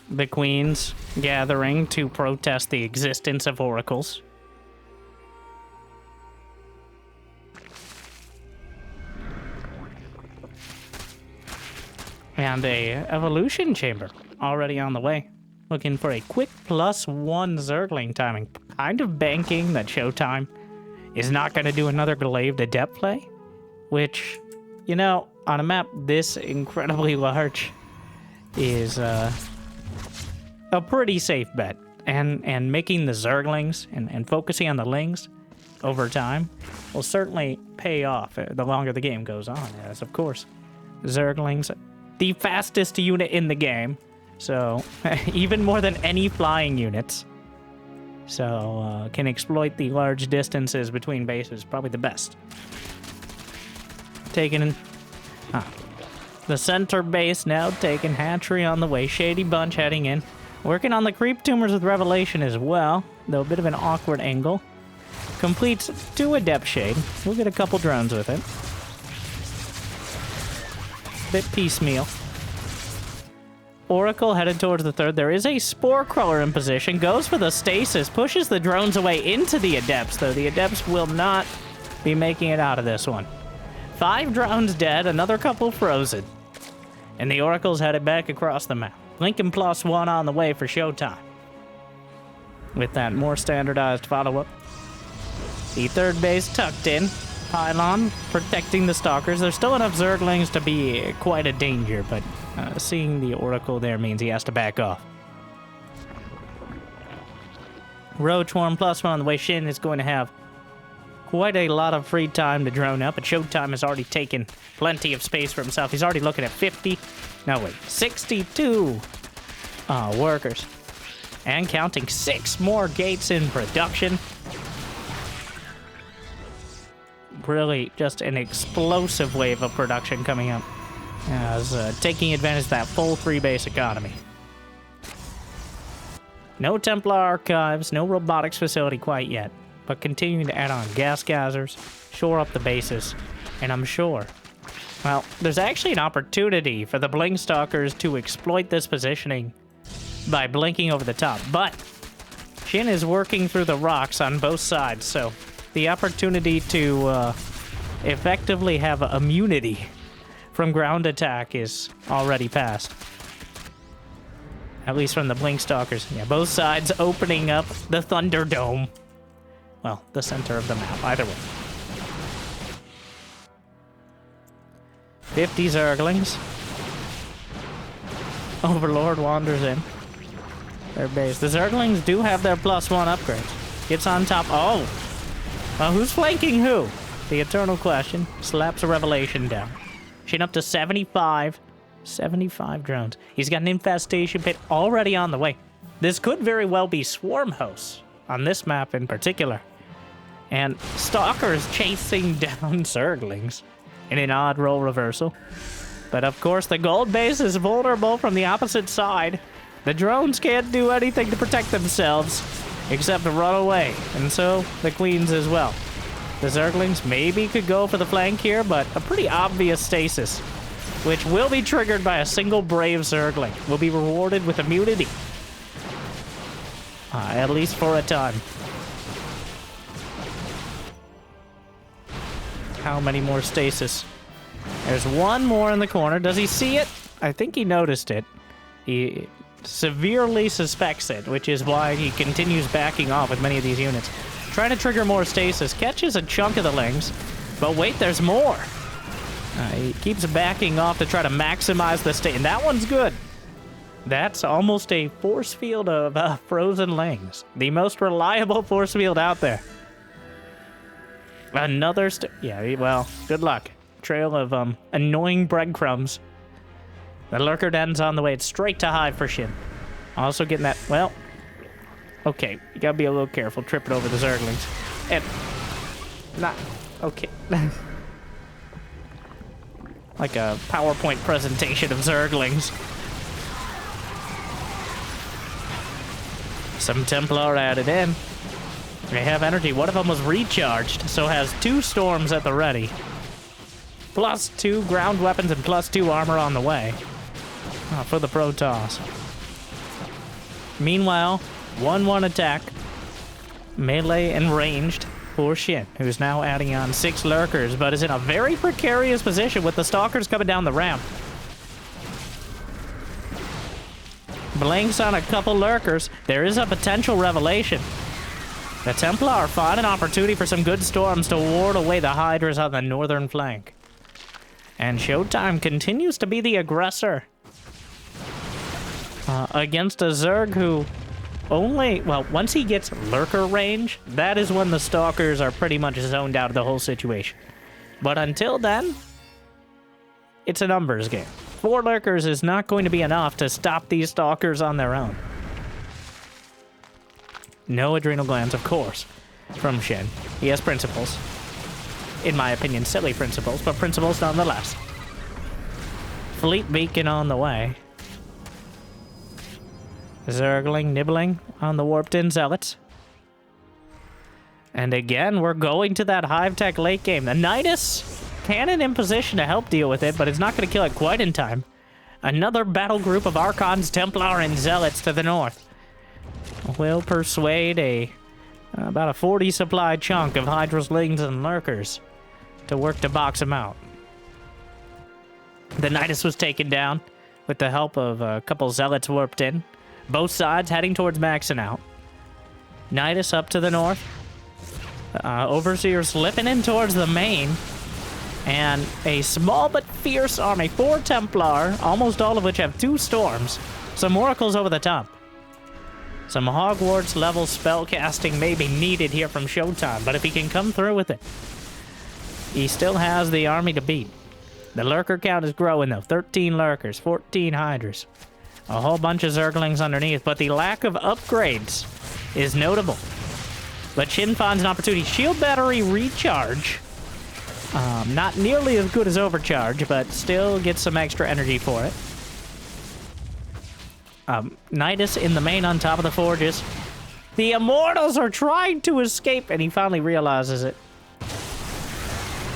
The Queens gathering to protest the existence of oracles. And a evolution chamber already on the way. Looking for a quick +1 Zergling timing. Kind of banking that Showtime is not going to do another glaive to depth play. Which, you know, on a map this incredibly large is a pretty safe bet. And making the Zerglings and focusing on the Lings over time will certainly pay off the longer the game goes on. As, of course, Zerglings, the fastest unit in the game. So, even more than any flying units. So, can exploit the large distances between bases. Probably the best. Taking the center base now, taking hatchery on the way. Shady Bunch heading in. Working on the creep tumors with Revelation as well, though a bit of an awkward angle. Completes 2 Adept Shade. We'll get a couple drones with it. Bit piecemeal. Oracle headed towards the 3rd. There is a Spore Crawler in position. Goes for the Stasis. Pushes the drones away into the Adepts, though the Adepts will not be making it out of this one. 5 drones dead. Another couple frozen. And the Oracle's headed back across the map. Lincoln +1 on the way for Showtime. With that more standardized follow-up. The 3rd base tucked in. Pylon protecting the Stalkers. There's still enough Zerglings to be quite a danger, but seeing the Oracle there means he has to back off. Roachworm +1 on the way. SHIN is going to have quite a lot of free time to drone up, but Showtime has already taken plenty of space for himself. He's already looking at 62 workers. And counting 6 more gates in production. Really just an explosive wave of production coming up. As taking advantage of that full 3-base economy. No Templar Archives, no robotics facility quite yet, but continuing to add on gas gathers, shore up the bases, and I'm sure, well, there's actually an opportunity for the Blink Stalkers to exploit this positioning by blinking over the top, but SHIN is working through the rocks on both sides, so the opportunity to effectively have immunity from ground attack is already past. At least from the Blink Stalkers. Yeah, both sides opening up the Thunderdome. Well, the center of the map, either way. 50 Zerglings. Overlord wanders in. Their base. The Zerglings do have their +1 upgrades. Gets on top. Oh! Well, who's flanking who? The eternal question. Slaps a Revelation down. SHIN up to 75. 75 drones. He's got an infestation pit already on the way. This could very well be swarm hosts on this map in particular. And Stalkers chasing down Zerglings in an odd role reversal. But of course, the gold base is vulnerable from the opposite side. The drones can't do anything to protect themselves except to run away, and so the queens as well. The Zerglings maybe could go for the flank here, but a pretty obvious stasis, which will be triggered by a single brave Zergling. Will be rewarded with immunity. At least for a time. How many more stasis? There's one more in the corner. Does he see it? I think he noticed it. He severely suspects it, which is why he continues backing off with many of these units. Trying to trigger more stasis. Catches a chunk of the lings. But wait, there's more. He keeps backing off to try to maximize the state. And that one's good. That's almost a force field of frozen lings. The most reliable force field out there. Another yeah, well, good luck. Trail of annoying breadcrumbs. The lurker den's on the way. It's straight to hive for SHIN. Also getting that, well, okay. You gotta be a little careful tripping over the Zerglings. And, not, okay. Like a PowerPoint presentation of Zerglings. Some Templar added in. They have energy. One of them was recharged, so has 2 storms at the ready. +2 ground weapons and +2 armor on the way. For the Protoss. Meanwhile, 1-1 attack. Melee and ranged for SHIN, who's now adding on 6 lurkers, but is in a very precarious position with the Stalkers coming down the ramp. Blinks on a couple lurkers. There is a potential revelation. The Templar find an opportunity for some good storms to ward away the Hydras on the northern flank. And Showtime continues to be the aggressor. Against a Zerg who only, well, once he gets lurker range, that is when the Stalkers are pretty much zoned out of the whole situation. But until then, it's a numbers game. 4 lurkers is not going to be enough to stop these Stalkers on their own. No adrenal glands, of course, from SHIN. He has principles. In my opinion, silly principles, but principles nonetheless. Fleet beacon on the way. Zergling nibbling on the warped-in zealots. And again, we're going to that hive-tech late game. The Nidus cannon in position to help deal with it, but it's not going to kill it quite in time. Another battle group of Archons, Templar, and Zealots to the north will persuade about a 40 supply chunk of Hydraslings and Lurkers to work to box them out. The Nidus was taken down with the help of a couple Zealots warped in. Both sides heading towards maxing out. Nidus up to the north. Overseer slipping in towards the main. And a small but fierce army. 4 Templar, almost all of which have 2 Storms. Some Oracles over the top. Some Hogwarts level spell casting may be needed here from Showtime, but if he can come through with it, he still has the army to beat. The Lurker count is growing though. 13 Lurkers, 14 Hydras. A whole bunch of Zerglings underneath, but the lack of upgrades is notable. But SHIN finds an opportunity. Shield battery recharge. Not nearly as good as overcharge, but still gets some extra energy for it. Nidus in the main on top of the forges. The Immortals are trying to escape, and he finally realizes it.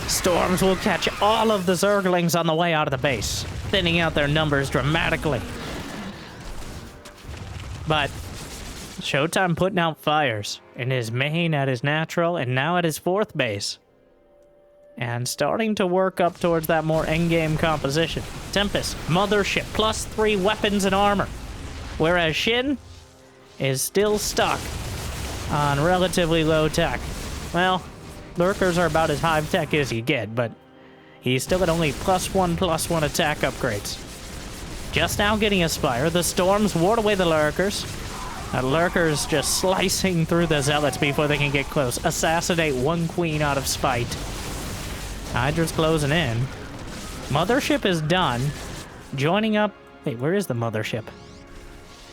Storms will catch all of the Zerglings on the way out of the base, thinning out their numbers dramatically. But Showtime putting out fires in his main, at his natural, and now at his 4th base. And starting to work up towards that more endgame composition. Tempest, Mothership, +3 weapons and armor. Whereas SHIN is still stuck on relatively low tech. Well, Lurkers are about as high tech as you get, but he's still at only +1/+1 attack upgrades. Just now getting a Spire. The Storms ward away the Lurkers. The Lurkers just slicing through the Zealots before they can get close. Assassinate 1 Queen out of spite. Hydra's closing in. Mothership is done. Joining up... Wait, where is the Mothership?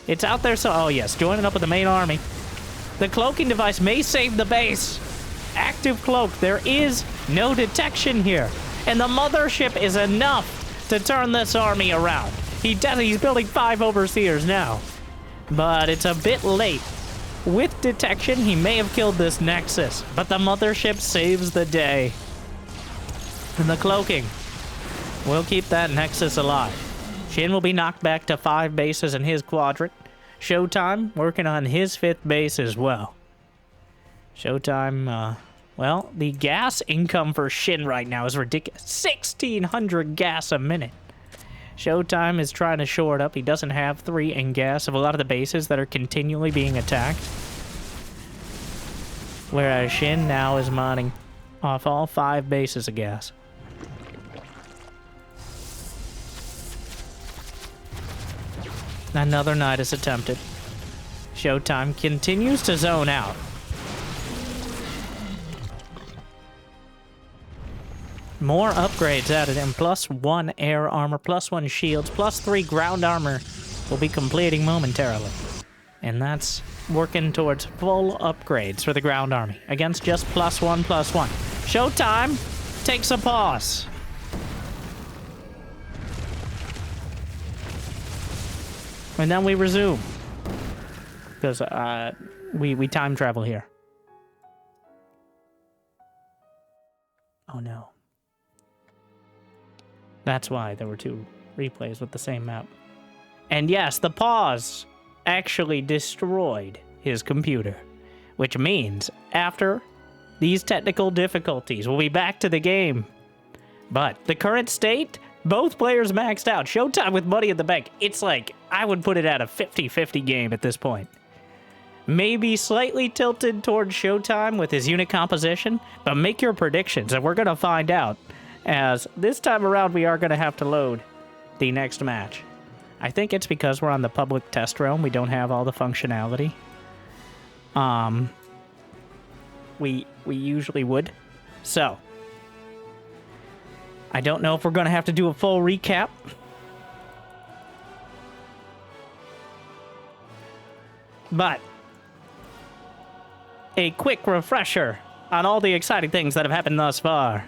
It's out there, so... Oh, yes, joining up with the main army. The cloaking device may save the base. Active cloak. There is no detection here. And the Mothership is enough to turn this army around. He's building 5 Overseers now. But it's a bit late. With detection, he may have killed this Nexus. But the Mothership saves the day. And the cloaking will keep that Nexus alive. SHIN will be knocked back to 5 bases in his quadrant. Showtime working on his 5th base as well. Showtime, well, the gas income for SHIN right now is ridiculous. 1,600 gas a minute. Showtime is trying to shore it up. He doesn't have 3 in gas of a lot of the bases that are continually being attacked. Whereas SHIN now is mining off all 5 bases of gas. Another Nidus attempted. Showtime continues to zone out. More upgrades added in. +1 air armor, +1 shields, +3 ground armor will be completing momentarily. And that's working towards full upgrades for the ground army against just +1/+1. Showtime takes a pause. And then we resume. Because we time travel here. Oh no. That's why there were 2 replays with the same map. And yes, the pause actually destroyed his computer. Which means, after these technical difficulties, we'll be back to the game. But the current state, both players maxed out. Showtime with money in the bank. It's like, I would put it at a 50-50 game at this point. Maybe slightly tilted towards Showtime with his unit composition, but make your predictions, and we're going to find out. As this time around, we are going to have to load the next match. I think it's because we're on the public test realm. We don't have all the functionality. We usually would. So, I don't know if we're going to have to do a full recap. But a quick refresher on all the exciting things that have happened thus far.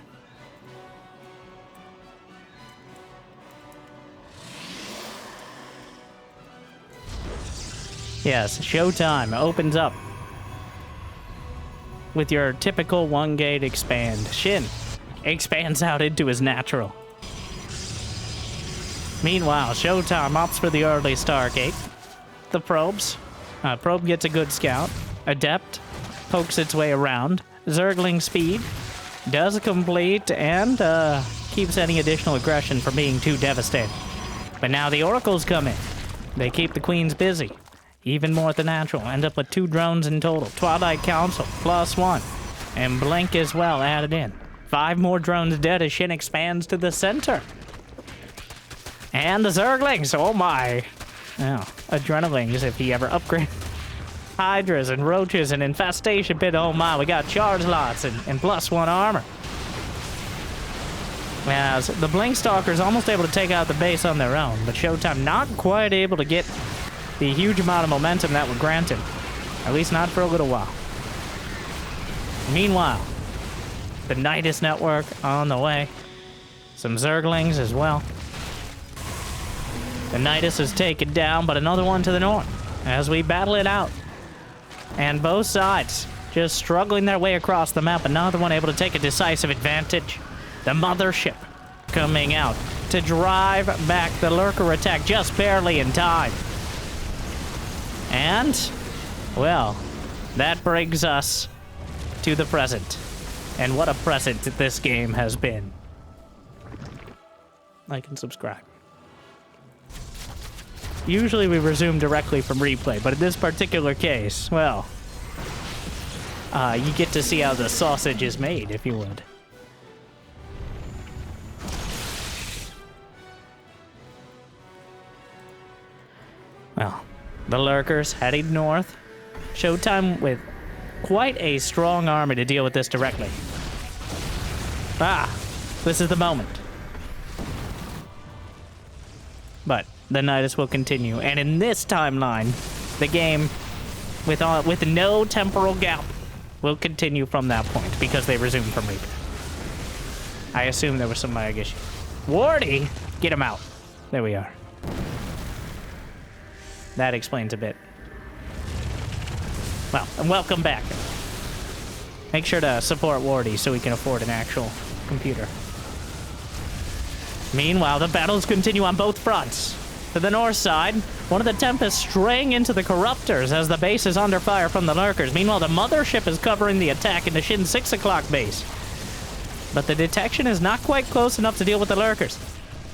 Yes, Showtime opens up with your typical one-gate expand. Shin expands out into his natural. Meanwhile, Showtime opts for the early Stargate. The probes. Probe gets a good scout. Adept pokes its way around. Zergling speed does complete and keeps any additional aggression from being too devastating. But now the oracles come in. They keep the queens busy. Even more at the natural. End up with 2 drones in total. Twilight Council, +1. And Blink as well added in. 5 more drones dead as Shin expands to the center. And the Zerglings, oh my. Oh, Adrenalings if he ever upgrades. Hydras and Roaches and Infestation Pit, oh my. We got charge lots and +1 armor. As the Blink Stalker's almost able to take out the base on their own, but Showtime not quite able to get the huge amount of momentum that would grant him. At least not for a little while. Meanwhile, the Nidus network on the way. Some Zerglings as well. The Nidus is taken down, but another one to the north as we battle it out. And both sides just struggling their way across the map. Another one able to take a decisive advantage. The Mothership coming out to drive back the Lurker attack just barely in time. And, well, that brings us to the present. And what a present this game has been. Like and subscribe. Usually we resume directly from replay, but in this particular case, well, you get to see how the sausage is made, if you would. Well, the Lurkers heading north. Showtime with quite a strong army to deal with this directly. This is the moment. But the Nidus will continue, and in this timeline, the game, with no temporal gap, will continue from that point, because they resume from replay. I assume there was some lag issue. Wardy! Get him out. There we are. That explains a bit. Well, and welcome back. Make sure to support Wardy so we can afford an actual computer. Meanwhile, the battles continue on both fronts. To the north side, one of the Tempests straying into the Corruptors as the base is under fire from the Lurkers. Meanwhile, the Mothership is covering the attack into Shin's 6 o'clock base. But the detection is not quite close enough to deal with the Lurkers.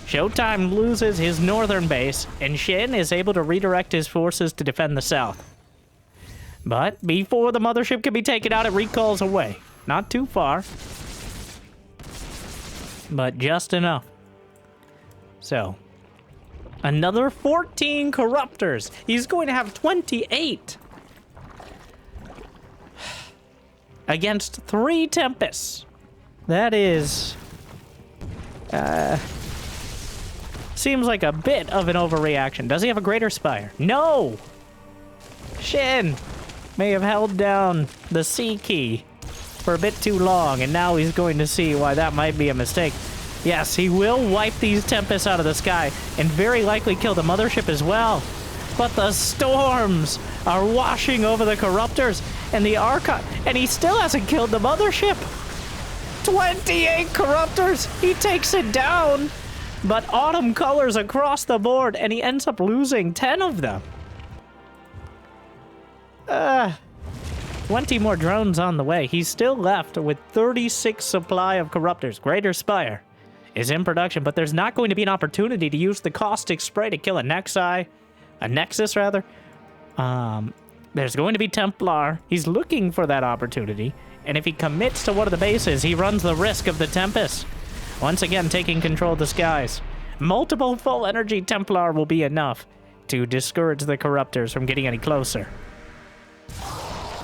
Showtime loses his northern base, and Shin is able to redirect his forces to defend the south. But before the Mothership can be taken out, it recalls away. Not too far, but just enough. So, another 14 Corruptors. He's going to have 28. Against 3 Tempests. That is... seems like a bit of an overreaction. Does he have a Greater Spire? No! Shin may have held down the C key for a bit too long, and now he's going to see why that might be a mistake. Yes, he will wipe these Tempests out of the sky, and very likely kill the Mothership as well. But the storms are washing over the Corruptors and the Archon, and he still hasn't killed the Mothership. 28 Corruptors! He takes it down! But autumn colors across the board, and he ends up losing 10 of them. 20 more drones on the way. He's still left with 36 supply of Corruptors. Greater Spire is in production, but there's not going to be an opportunity to use the caustic spray to kill a Nexus rather. There's going to be Templar. He's looking for that opportunity, and if he commits to one of the bases, he runs the risk of the Tempest. Once again, taking control of the skies. Multiple full energy Templar will be enough to discourage the Corruptors from getting any closer.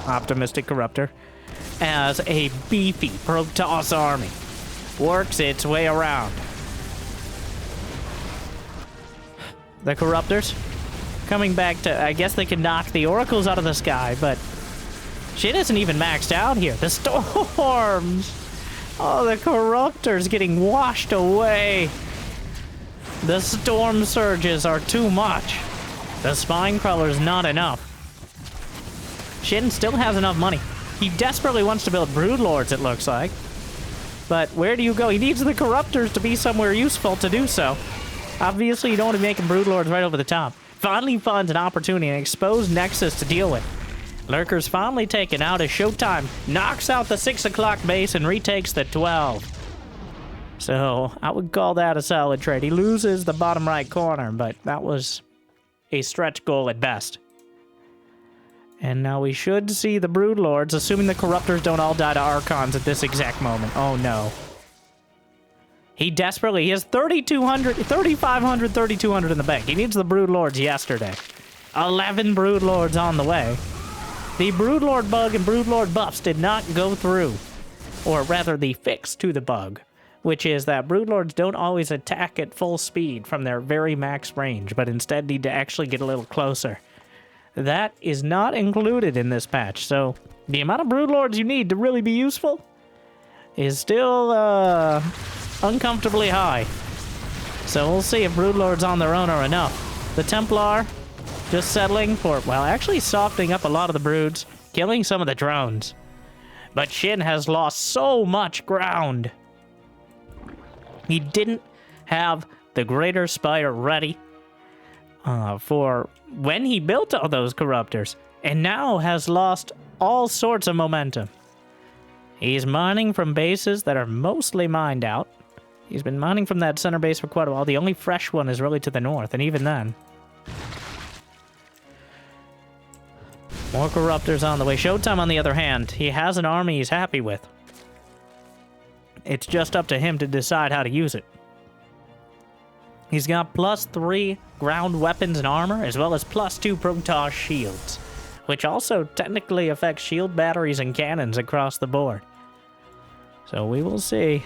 Optimistic Corruptor, as a beefy Protoss army works its way around. The Corruptors coming back to, I guess they can knock the Oracles out of the sky, but shit isn't even maxed out here. The storms! Oh, the Corruptors getting washed away. The storm surges are too much. The Spine Crawler's not enough. SHIN still has enough money. He desperately wants to build Broodlords, it looks like. But where do you go? He needs the Corruptors to be somewhere useful to do so. Obviously, you don't want to be making Broodlords right over the top. Finally finds an opportunity, an exposed Nexus to deal with. Lurker's finally taken out as Showtime knocks out the 6 o'clock base and retakes the 12. So, I would call that a solid trade. He loses the bottom right corner, but that was a stretch goal at best. And now we should see the Broodlords, assuming the Corruptors don't all die to Archons at this exact moment. Oh no. He desperately, he has 3,200, 3,500, 3,200 in the bank. He needs the Broodlords yesterday. 11 Broodlords on the way. The Broodlord bug and Broodlord buffs did not go through. Or rather, the fix to the bug. Which is that Broodlords don't always attack at full speed from their very max range, but instead need to actually get a little closer. That is not included in this patch, so the amount of Broodlords you need to really be useful is still uncomfortably high. So we'll see if Broodlords on their own are enough. The Templar just settling for, well, actually softening up a lot of the broods, killing some of the drones. But SHIN has lost so much ground. He didn't have the Greater Spire ready for when he built all those Corruptors, and now has lost all sorts of momentum. He's mining from bases that are mostly mined out. He's been mining from that center base for quite a while. The only fresh one is really to the north, and even then. More Corruptors on the way. Showtime, on the other hand, he has an army he's happy with. It's just up to him to decide how to use it. He's got +3 ground weapons and armor, as well as +2 Protoss shields, which also technically affects shield batteries and cannons across the board. So we will see.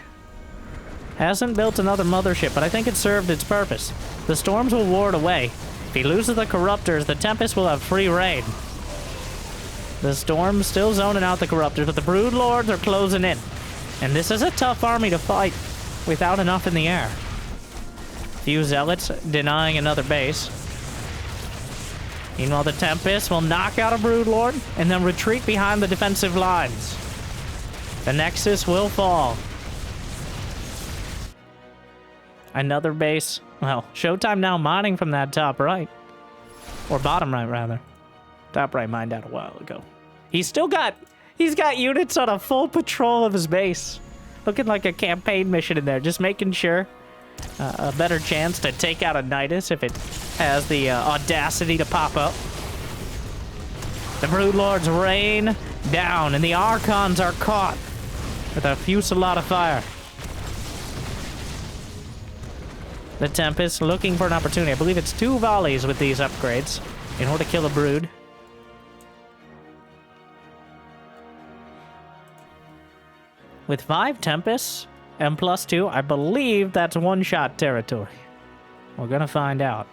Hasn't built another mothership, but I think it served its purpose. The storms will ward away. If he loses the Corruptors, the Tempest will have free reign. The storm's still zoning out the Corruptors, but the Broodlords are closing in. And this is a tough army to fight without enough in the air. Few Zealots denying another base. Meanwhile, the Tempest will knock out a Broodlord and then retreat behind the defensive lines. The Nexus will fall. Another base. Well, Showtime now mining from that top right. Or bottom right, rather. Top right mined out a while ago. He's got units on a full patrol of his base. Looking like a campaign mission in there, just making sure a better chance to take out a Nidus if it has the audacity to pop up. The Broodlords rain down, and the Archons are caught with a fusillade of fire. The Tempest looking for an opportunity. I believe it's 2 volleys with these upgrades in order to kill a brood. With 5 Tempests and +2, I believe that's one-shot territory. We're gonna find out.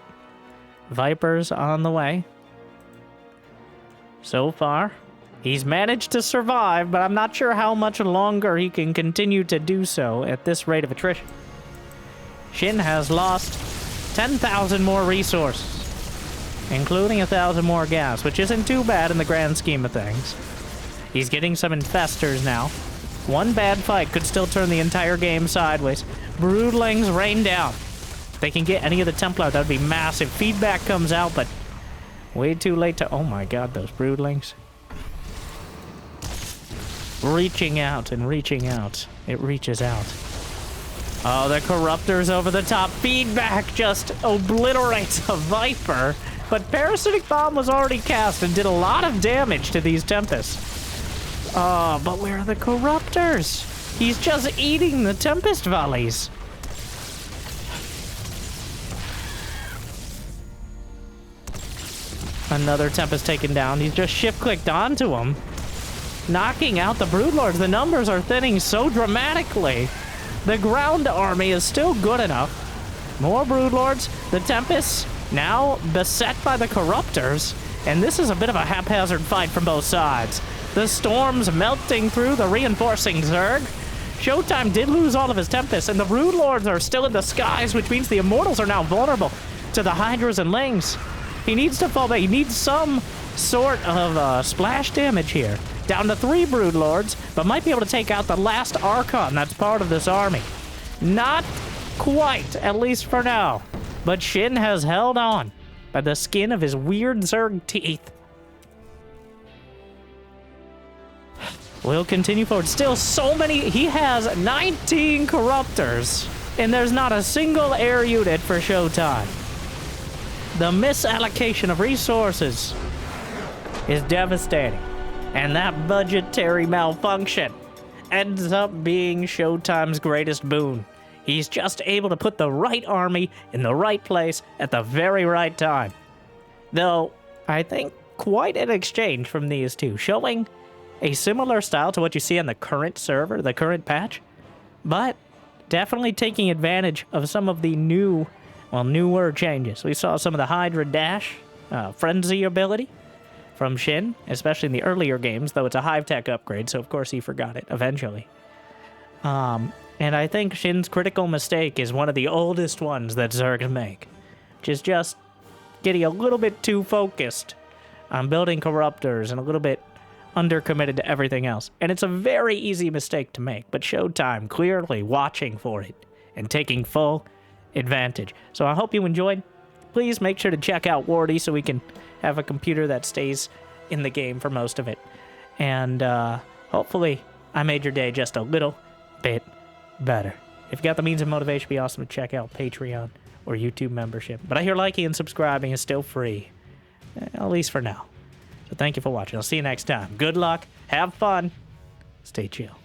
Vipers on the way. So far, he's managed to survive, but I'm not sure how much longer he can continue to do so at this rate of attrition. SHIN has lost 10,000 more resources, including 1,000 more gas, which isn't too bad in the grand scheme of things. He's getting some infestors now. One bad fight could still turn the entire game sideways. Broodlings rain down. If they can get any of the Templar, that would be massive. Feedback comes out, but way too late to... Oh my god, those Broodlings. Reaching out and reaching out. It reaches out. Oh, the Corruptors over the top. Feedback just obliterates a Viper. But Parasitic Bomb was already cast and did a lot of damage to these Tempests. Oh, but where are the Corruptors? He's just eating the Tempest volleys. Another Tempest taken down. He's just shift-clicked onto him. Knocking out the Broodlords. The numbers are thinning so dramatically. The ground army is still good enough. More Broodlords. The Tempests now beset by the Corruptors. And this is a bit of a haphazard fight from both sides. The storms melting through the reinforcing Zerg. Showtime did lose all of his Tempests, and the Broodlords are still in the skies, which means the Immortals are now vulnerable to the Hydras and Lings. He needs to fall back. He needs some sort of splash damage here. Down to 3 Broodlords, but might be able to take out the last Archon that's part of this army. Not quite, at least for now. But SHIN has held on by the skin of his weird Zerg teeth. We'll continue forward. Still so many. He has 19 Corruptors, and there's not a single air unit for Showtime. The misallocation of resources is devastating, and that budgetary malfunction ends up being Showtime's greatest boon. He's just able to put the right army in the right place at the very right time. Though, I think quite an exchange from these two, showing a similar style to what you see on the current server, the current patch, but definitely taking advantage of some of the newer changes. We saw some of the Hydra Dash Frenzy ability from SHIN, especially in the earlier games, though it's a Hive Tech upgrade, so of course he forgot it eventually. And I think SHIN's critical mistake is one of the oldest ones that Zerg make, which is just getting a little bit too focused on building Corruptors and a little bit undercommitted to everything else. And it's a very easy mistake to make, but Showtime clearly watching for it and taking full advantage. So I hope you enjoyed. Please make sure to check out Wardy so we can have a computer that stays in the game for most of it. And hopefully I made your day just a little bit better. If you got the means and motivation, it'd be awesome to check out Patreon or YouTube membership. But I hear liking and subscribing is still free, at least for now. So thank you for watching. I'll see you next time. Good luck. Have fun. Stay chill.